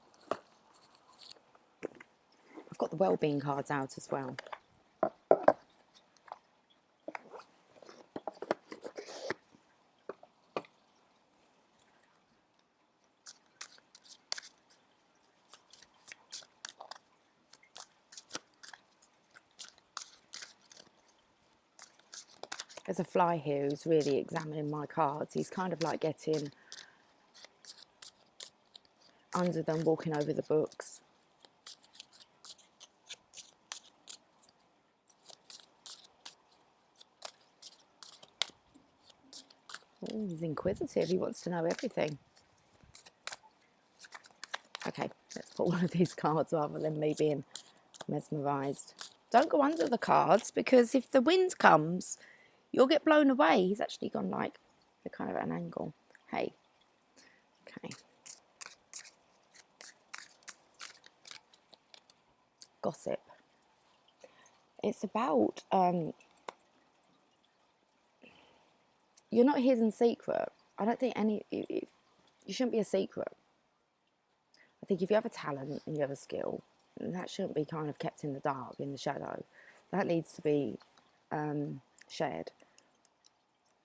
I've got the well-being cards out as well. There's a fly here who's really examining my cards. He's kind of like getting under them, walking over the books. Ooh, he's inquisitive. He wants to know everything. Okay, let's put one of these cards rather than me being mesmerised. Don't go under the cards, because if the wind comes, you'll get blown away. He's actually gone like a kind of an angle. Hey. Okay. Gossip. It's about you're not hidden secret. I don't think you shouldn't be a secret. I think if you have a talent and you have a skill, that shouldn't be kind of kept in the dark, in the shadow. That needs to be shared.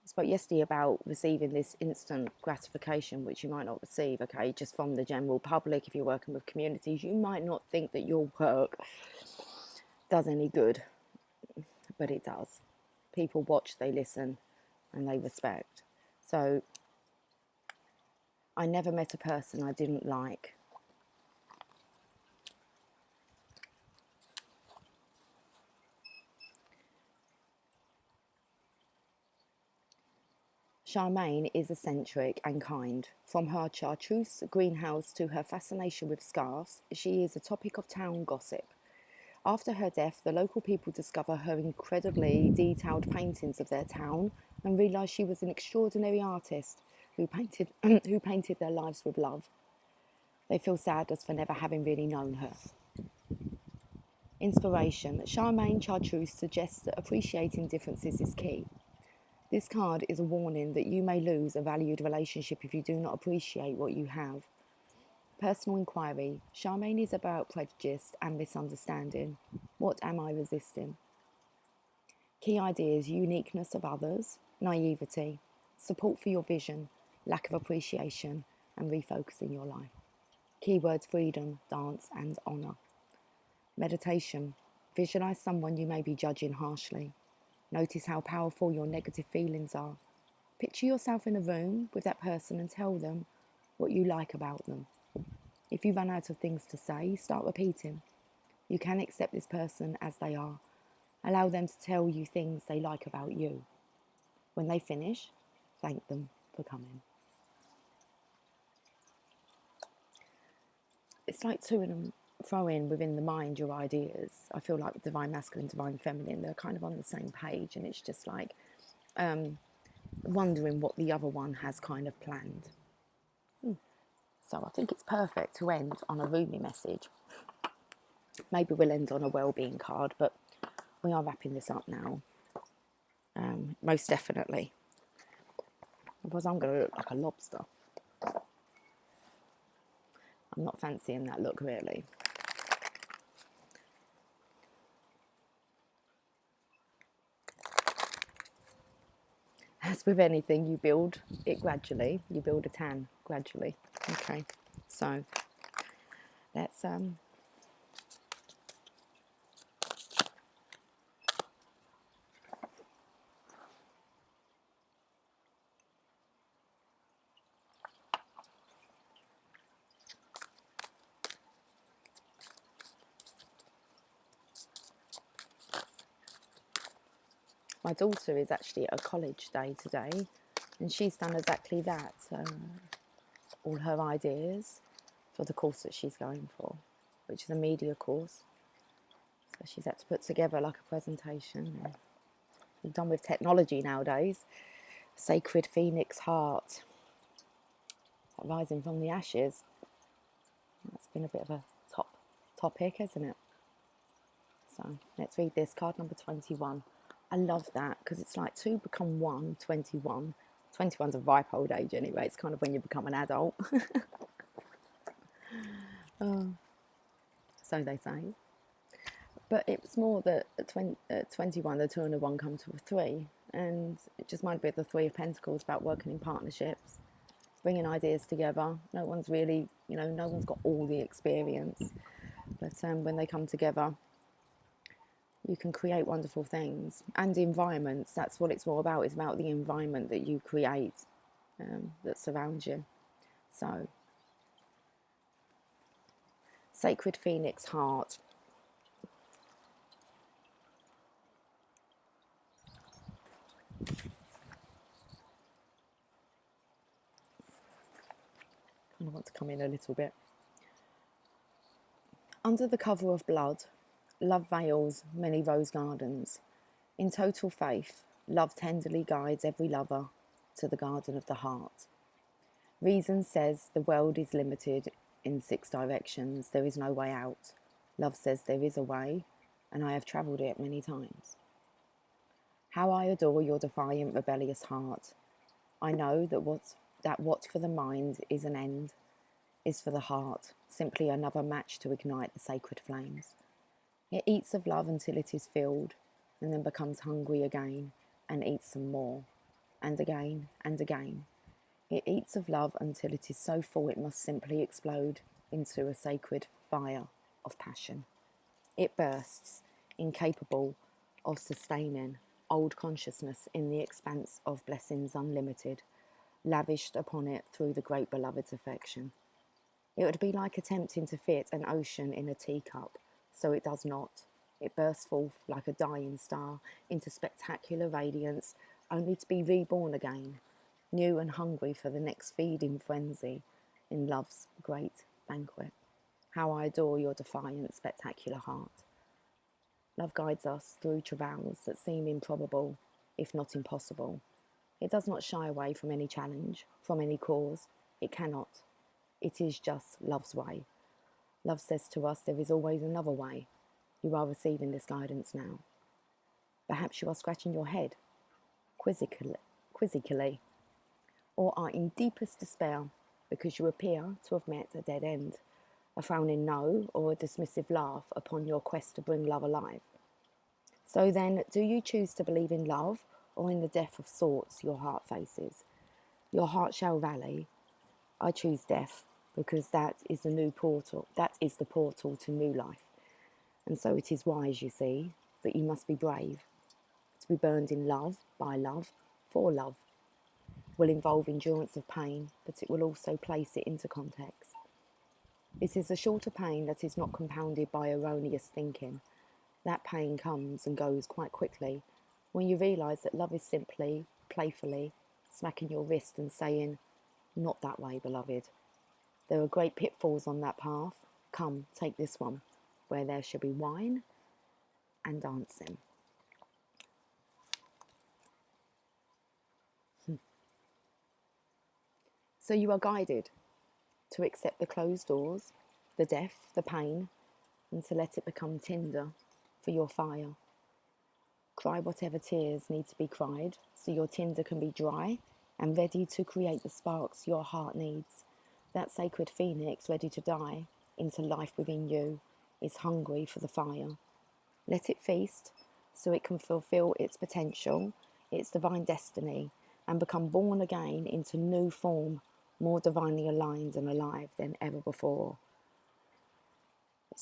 I spoke yesterday about receiving this instant gratification, which you might not receive, okay, just from the general public. If you're working with communities, you might not think that your work does any good, but it does. People watch, they listen, and they respect. So I never met a person I didn't like. Charmaine is eccentric and kind. From her chartreuse greenhouse to her fascination with scarves, she is a topic of town gossip. After her death, the local people discover her incredibly detailed paintings of their town and realise she was an extraordinary artist who painted their lives with love. They feel sad as for never having really known her. Inspiration. Charmaine Chartreuse suggests that appreciating differences is key. This card is a warning that you may lose a valued relationship if you do not appreciate what you have. Personal inquiry. Charmaine is about prejudice and misunderstanding. What am I resisting? Key ideas: uniqueness of others, naivety, support for your vision, lack of appreciation, and refocusing your life. Keywords: freedom, dance, and honour. Meditation. Visualise someone you may be judging harshly. Notice how powerful your negative feelings are. Picture yourself in a room with that person and tell them what you like about them. If you run out of things to say, start repeating. You can accept this person as they are. Allow them to tell you things they like about you. When they finish, thank them for coming. It's like to and throw in within the mind your ideas. I feel like divine masculine, divine feminine, they're kind of on the same page, and it's just like wondering what the other one has kind of planned. So I think it's perfect to end on a Rumi message. Maybe we'll end on a well-being card, but we are wrapping this up now. Most definitely. Otherwise I'm going to look like a lobster. I'm not fancying that look, really. As with anything, you build it gradually. You build a tan gradually. Okay, so let's My daughter is actually at a college day today, and she's done exactly that. All her ideas for the course that she's going for, which is a media course. So she's had to put together like a presentation. All done with technology nowadays. Sacred Phoenix Heart, rising from the ashes. That's been a bit of a topic, isn't it? So let's read this, card number 21. I love that because it's like 2 become 1, 21. 21's a ripe old age anyway. It's kind of when you become an adult. So they say. But it's more that at 21, the 2 and the 1 come to a 3. And it just might be the 3 of Pentacles about working in partnerships, bringing ideas together. No one's really, no one's got all the experience. But when they come together, you can create wonderful things. And environments, that's what it's all about. It's about the environment that you create that surrounds you. So, Sacred Phoenix Heart. I want to come in a little bit. Under the cover of blood, love veils many rose gardens. In total faith, love tenderly guides every lover to the garden of the heart. Reason says the world is limited in 6 directions. There is no way out. Love says there is a way, and I have travelled it many times. How I adore your defiant, rebellious heart. I know that what for the mind is an end, is for the heart simply another match to ignite the sacred flames. It eats of love until it is filled, and then becomes hungry again, and eats some more, and again, and again. It eats of love until it is so full it must simply explode into a sacred fire of passion. It bursts, incapable of sustaining old consciousness in the expanse of blessings unlimited, lavished upon it through the great beloved's affection. It would be like attempting to fit an ocean in a teacup, so it does not. It bursts forth like a dying star into spectacular radiance, only to be reborn again, new and hungry for the next feeding frenzy in love's great banquet. How I adore your defiant, spectacular heart. Love guides us through travails that seem improbable, if not impossible. It does not shy away from any challenge, from any cause. It cannot. It is just love's way. Love says to us there is always another way. You are receiving this guidance now. Perhaps you are scratching your head, quizzically, or are in deepest despair because you appear to have met a dead end, a frowning no or a dismissive laugh upon your quest to bring love alive. So then, do you choose to believe in love or in the death of sorts your heart faces? Your heart shall rally. I choose death because that is the new portal. That is the portal to new life. And so it is wise, you see, but you must be brave. To be burned in love, by love, for love, will involve endurance of pain, but it will also place it into context. It is a shorter pain that is not compounded by erroneous thinking. That pain comes and goes quite quickly when you realise that love is simply, playfully, smacking your wrist and saying, "Not that way, beloved. There are great pitfalls on that path. Come, take this one, where there shall be wine and dancing." So you are guided to accept the closed doors, the death, the pain, and to let it become tinder for your fire. Cry whatever tears need to be cried so your tinder can be dry and ready to create the sparks your heart needs. That sacred phoenix ready to die into life within you is hungry for the fire. Let it feast so it can fulfill its potential, its divine destiny, and become born again into new form, more divinely aligned and alive than ever before.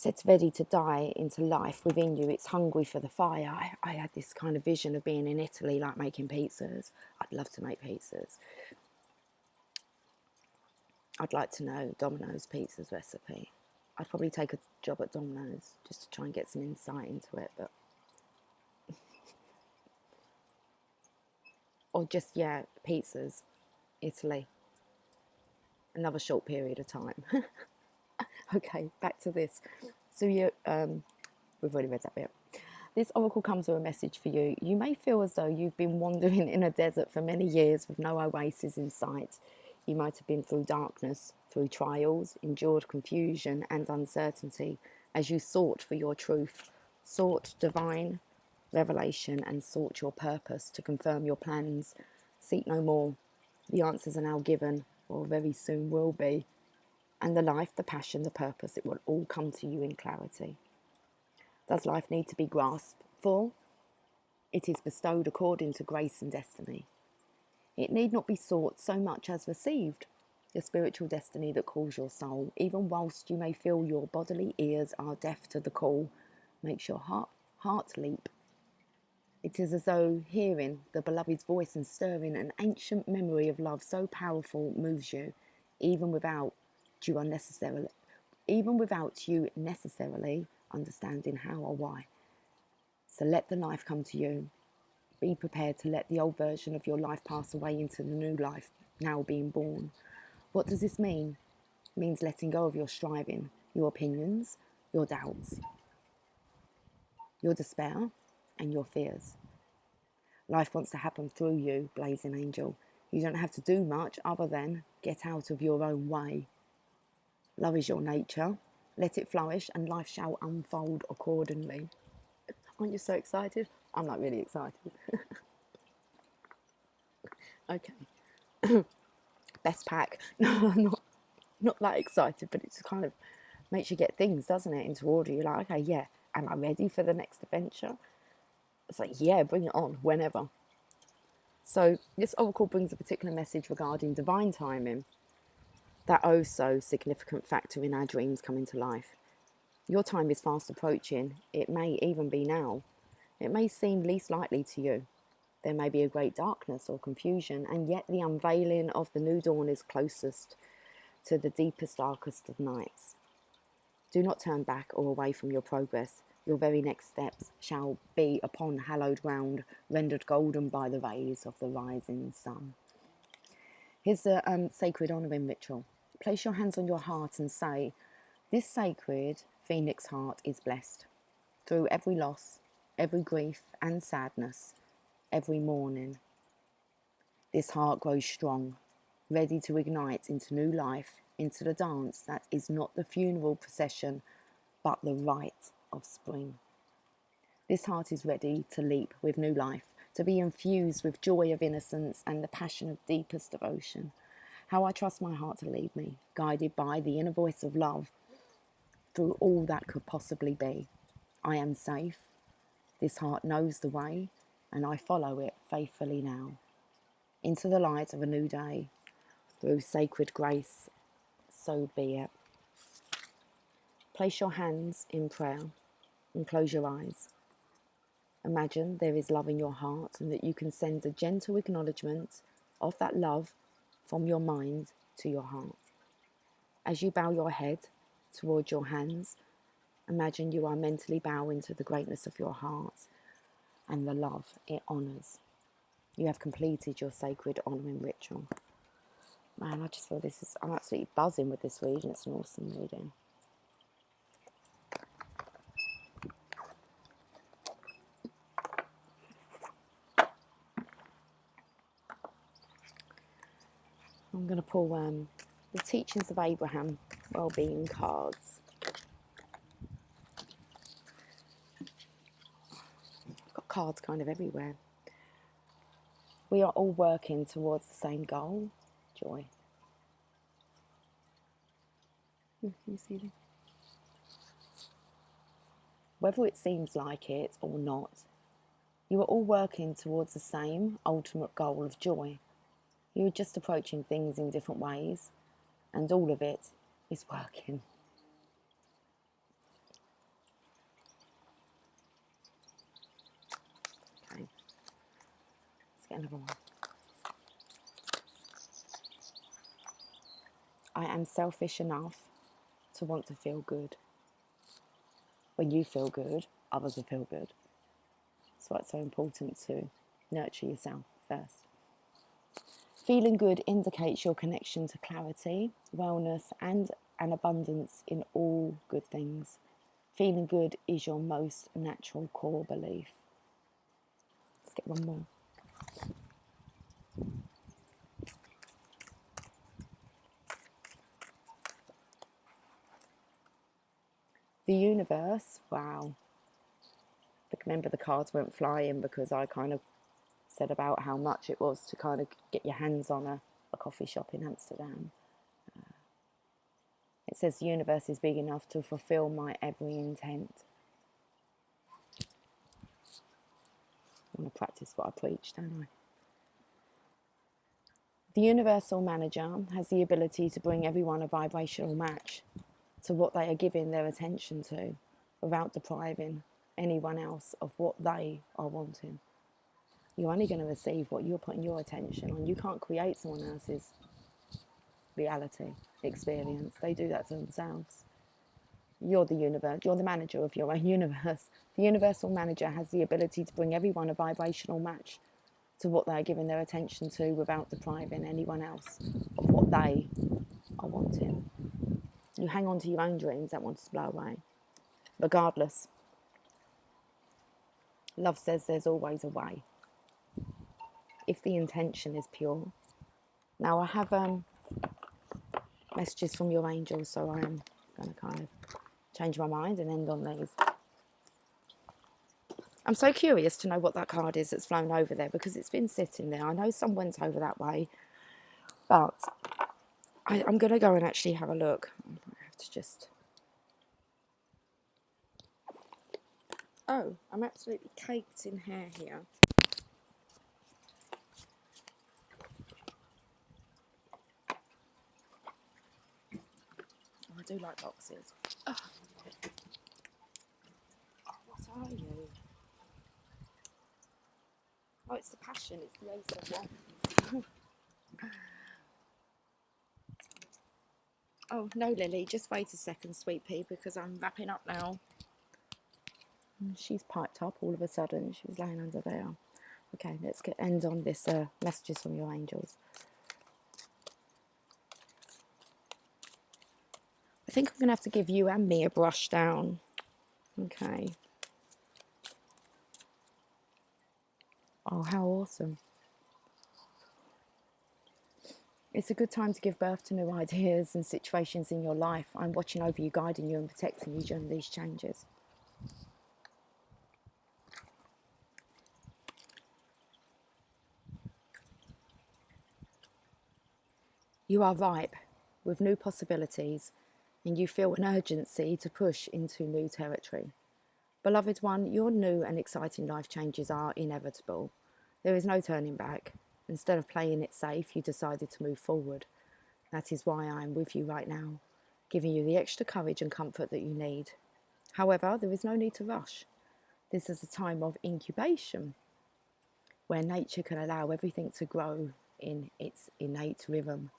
It's ready to die into life within you. It's hungry for the fire. I had this kind of vision of being in Italy, like making pizzas. I'd love to make pizzas. I'd like to know Domino's pizza's recipe. I'd probably take a job at Domino's just to try and get some insight into it, but or just, yeah, pizzas, Italy, another short period of time. Okay, back to this. So we've already read that bit. This oracle comes with a message for you. You may feel as though you've been wandering in a desert for many years with no oasis in sight. You might have been through darkness, through trials, endured confusion and uncertainty as you sought for your truth, sought divine revelation and sought your purpose to confirm your plans. Seek no more. The answers are now given, or very soon will be. And the life, the passion, the purpose, it will all come to you in clarity. Does life need to be grasped for? It is bestowed according to grace and destiny. It need not be sought so much as received. The spiritual destiny that calls your soul, even whilst you may feel your bodily ears are deaf to the call, makes your heart leap. It is as though hearing the beloved's voice and stirring an ancient memory of love so powerful moves you, even without you necessarily understanding how or why. So let the life come to you. Be prepared to let the old version of your life pass away into the new life now being born. What does this mean? It means letting go of your striving, your opinions, your doubts, your despair, and your fears. Life wants to happen through you, blazing angel. You don't have to do much other than get out of your own way. Love is your nature. Let it flourish and life shall unfold accordingly. Aren't you so excited? I'm like really excited. Okay. Best pack. No, I'm not that excited, but it just kind of makes you get things, doesn't it, into order. You're like, okay, yeah, am I ready for the next adventure? It's like, yeah, bring it on, whenever. So this oracle brings a particular message regarding divine timing, that oh so significant factor in our dreams coming to life. Your time is fast approaching. It may even be now. It may seem least likely to you. There may be a great darkness or confusion, and yet the unveiling of the new dawn is closest to the deepest, darkest of nights. Do not turn back or away from your progress. Your very next steps shall be upon hallowed ground, rendered golden by the rays of the rising sun. Here's the sacred honouring ritual. Place your hands on your heart and say, this sacred phoenix heart is blessed. Through every loss, every grief and sadness, every mourning, this heart grows strong, ready to ignite into new life, into the dance that is not the funeral procession, but the rite of spring. This heart is ready to leap with new life, to be infused with joy of innocence and the passion of deepest devotion. How I trust my heart to lead me, guided by the inner voice of love through all that could possibly be. I am safe. This heart knows the way, and I follow it faithfully now. Into the light of a new day, through sacred grace, so be it. Place your hands in prayer and close your eyes. Imagine there is love in your heart and that you can send a gentle acknowledgement of that love from your mind to your heart. As you bow your head towards your hands, imagine you are mentally bowing to the greatness of your heart and the love it honours. You have completed your sacred honouring ritual. Man, I just feel I'm absolutely buzzing with this reading. It's an awesome reading. I'm going to pull the Teachings of Abraham Wellbeing cards. I've got cards kind of everywhere. We are all working towards the same goal, joy. Can you see them? Whether it seems like it or not, you are all working towards the same ultimate goal of joy. You are just approaching things in different ways, and all of it is working. Okay, let's get another one. I am selfish enough to want to feel good. When you feel good, others will feel good. That's why it's so important to nurture yourself first. Feeling good indicates your connection to clarity, wellness, and an abundance in all good things. Feeling good is your most natural core belief. Let's get one more. The universe, wow. Remember, the cards went flying because I kind of said about how much it was to kind of get your hands on a coffee shop in Amsterdam. It says the universe is big enough to fulfill my every intent. I want to practice what I preach, don't I? The universal manager has the ability to bring everyone a vibrational match to what they are giving their attention to without depriving anyone else of what they are wanting. You're only going to receive what you're putting your attention on. You can't create someone else's reality, experience. They do that to themselves. You're the universe. You're the manager of your own universe. The universal manager has the ability to bring everyone a vibrational match to what they're giving their attention to without depriving anyone else of what they are wanting. You hang on to your own dreams that want to blow away. Regardless, love says there's always a way, if the intention is pure. Now I have messages from your angels, so I am going to kind of change my mind and end on these. I'm so curious to know what that card is that's flown over there, because it's been sitting there. I know some went over that way, but I'm going to go and actually have a look. I have to just... Oh, I'm absolutely caked in hair here. Oh, I do like boxes. Oh. What are you? Oh, it's the passion. It's the Ace of Wands. Oh, no, Lily, just wait a second, sweet pea, because I'm wrapping up now. She's piped up all of a sudden. She was laying under there. Okay, let's end on this messages from your angels. I think I'm going to have to give you and me a brush down. Okay. Oh, how awesome. It's a good time to give birth to new ideas and situations in your life. I'm watching over you, guiding you and protecting you during these changes. You are ripe with new possibilities, and you feel an urgency to push into new territory. Beloved one, your new and exciting life changes are inevitable. There is no turning back. Instead of playing it safe, you decided to move forward. That is why I am with you right now, giving you the extra courage and comfort that you need. However, there is no need to rush. This is a time of incubation, where nature can allow everything to grow in its innate rhythm.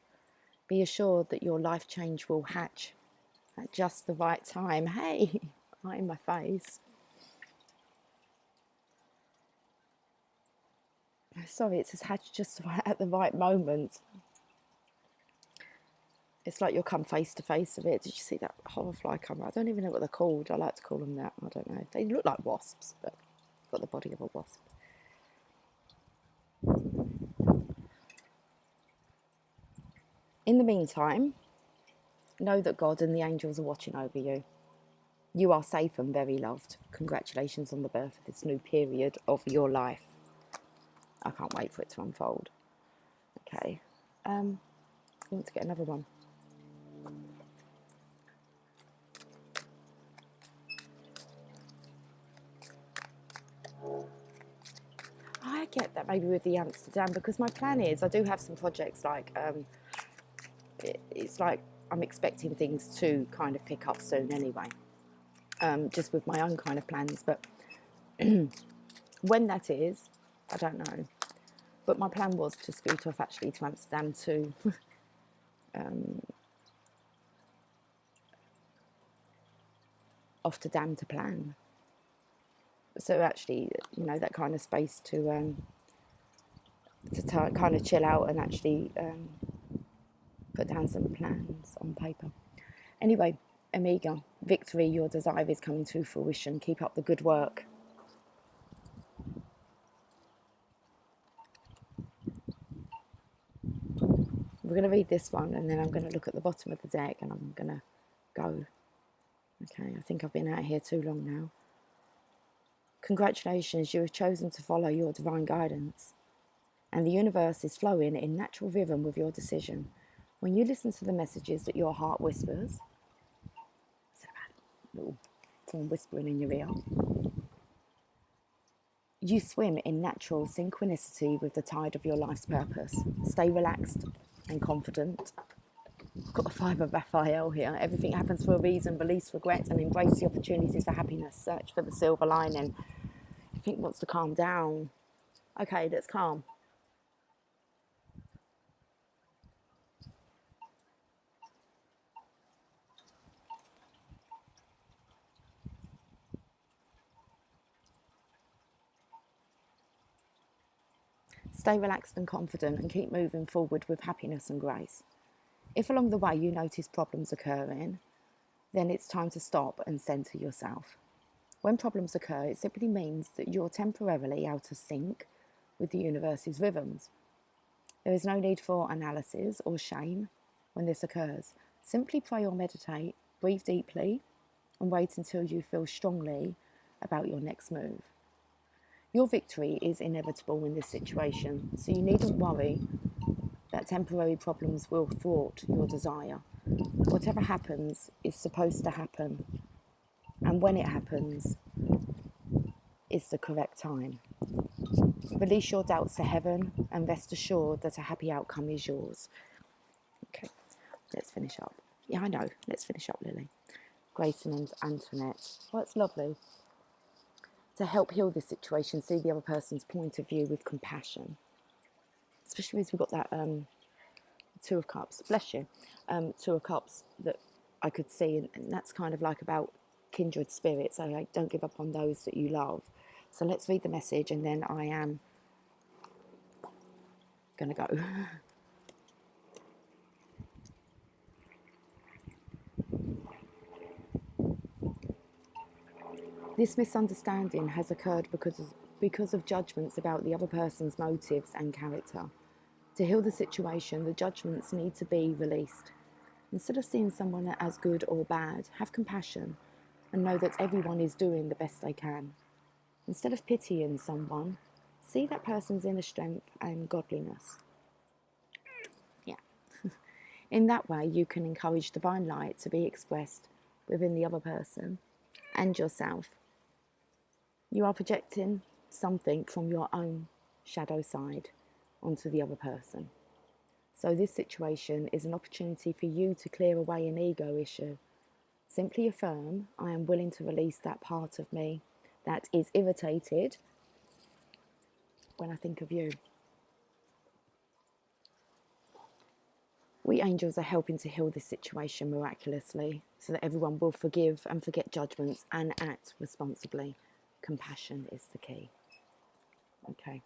Be assured that your life change will hatch at just the right time. Hey, right in my face. Sorry, it says hatch just at the right moment. It's like you'll come face to face with it. Did you see that hoverfly come? I don't even know what they're called. I like to call them that. I don't know. They look like wasps, but got the body of a wasp. In the meantime, know that God and the angels are watching over you. You are safe and very loved. Congratulations on the birth of this new period of your life. I can't wait for it to unfold. Okay. I want to get another one. I get that maybe with the Amsterdam, because my plan is I do have some projects like it's like I'm expecting things to kind of pick up soon anyway, just with my own kind of plans, but when that is, I don't know. But my plan was to scoot off actually to Amsterdam to off to Dam to plan. So actually, you know, that kind of space to to kind of chill out and actually put down some plans on paper. Anyway, Amiga, victory, your desire is coming to fruition. Keep up the good work. We're going to read this one, and then I'm going to look at the bottom of the deck, and I'm going to go. Okay, I think I've been out here too long now. Congratulations, you have chosen to follow your divine guidance, and the universe is flowing in natural rhythm with your decision. When you listen to the messages that your heart whispers, someone whispering in your ear, you swim in natural synchronicity with the tide of your life's purpose. Stay relaxed and confident. I've got the 5 of Raphael here. Everything happens for a reason. Release regret and embrace the opportunities for happiness. Search for the silver lining. Everything wants to calm down. Okay, let's calm. Stay relaxed and confident and keep moving forward with happiness and grace. If along the way you notice problems occurring, then it's time to stop and centre yourself. When problems occur, it simply means that you're temporarily out of sync with the universe's rhythms. There is no need for analysis or shame when this occurs. Simply pray or meditate, breathe deeply, and wait until you feel strongly about your next move. Your victory is inevitable in this situation, so you needn't worry that temporary problems will thwart your desire. Whatever happens is supposed to happen, and when it happens is the correct time. Release your doubts to heaven and rest assured that a happy outcome is yours. Okay, let's finish up. Yeah, I know. Let's finish up, Lily. Grayson and Antoinette. Well, it's lovely to help heal this situation, see the other person's point of view with compassion. Especially as we've got that 2 of Cups. Bless you. 2 of Cups that I could see, and that's kind of like about kindred spirits. So like, don't give up on those that you love. So let's read the message, and then I am going to go. This misunderstanding has occurred because of judgments about the other person's motives and character. To heal the situation, the judgments need to be released. Instead of seeing someone as good or bad, have compassion and know that everyone is doing the best they can. Instead of pitying someone, see that person's inner strength and godliness. Yeah. In that way, you can encourage divine light to be expressed within the other person and yourself. You are projecting something from your own shadow side onto the other person. So this situation is an opportunity for you to clear away an ego issue. Simply affirm, I am willing to release that part of me that is irritated when I think of you. We angels are helping to heal this situation miraculously so that everyone will forgive and forget judgments and act responsibly. Compassion is the key. Okay,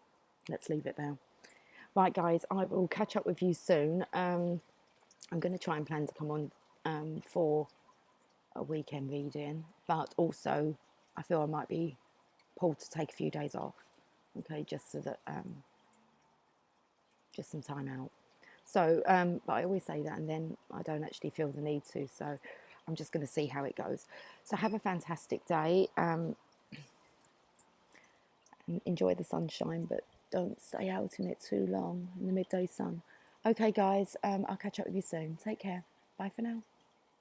let's leave it there. Right, guys, I will catch up with you soon. I'm going to try and plan to come on for a weekend reading, but also I feel I might be pulled to take a few days off. Okay, just so that just some time out. So, but I always say that, and then I don't actually feel the need to. So, I'm just going to see how it goes. So, have a fantastic day. Enjoy the sunshine, but don't stay out in it too long in the midday sun. Okay, guys, I'll catch up with you soon. Take care. Bye for now.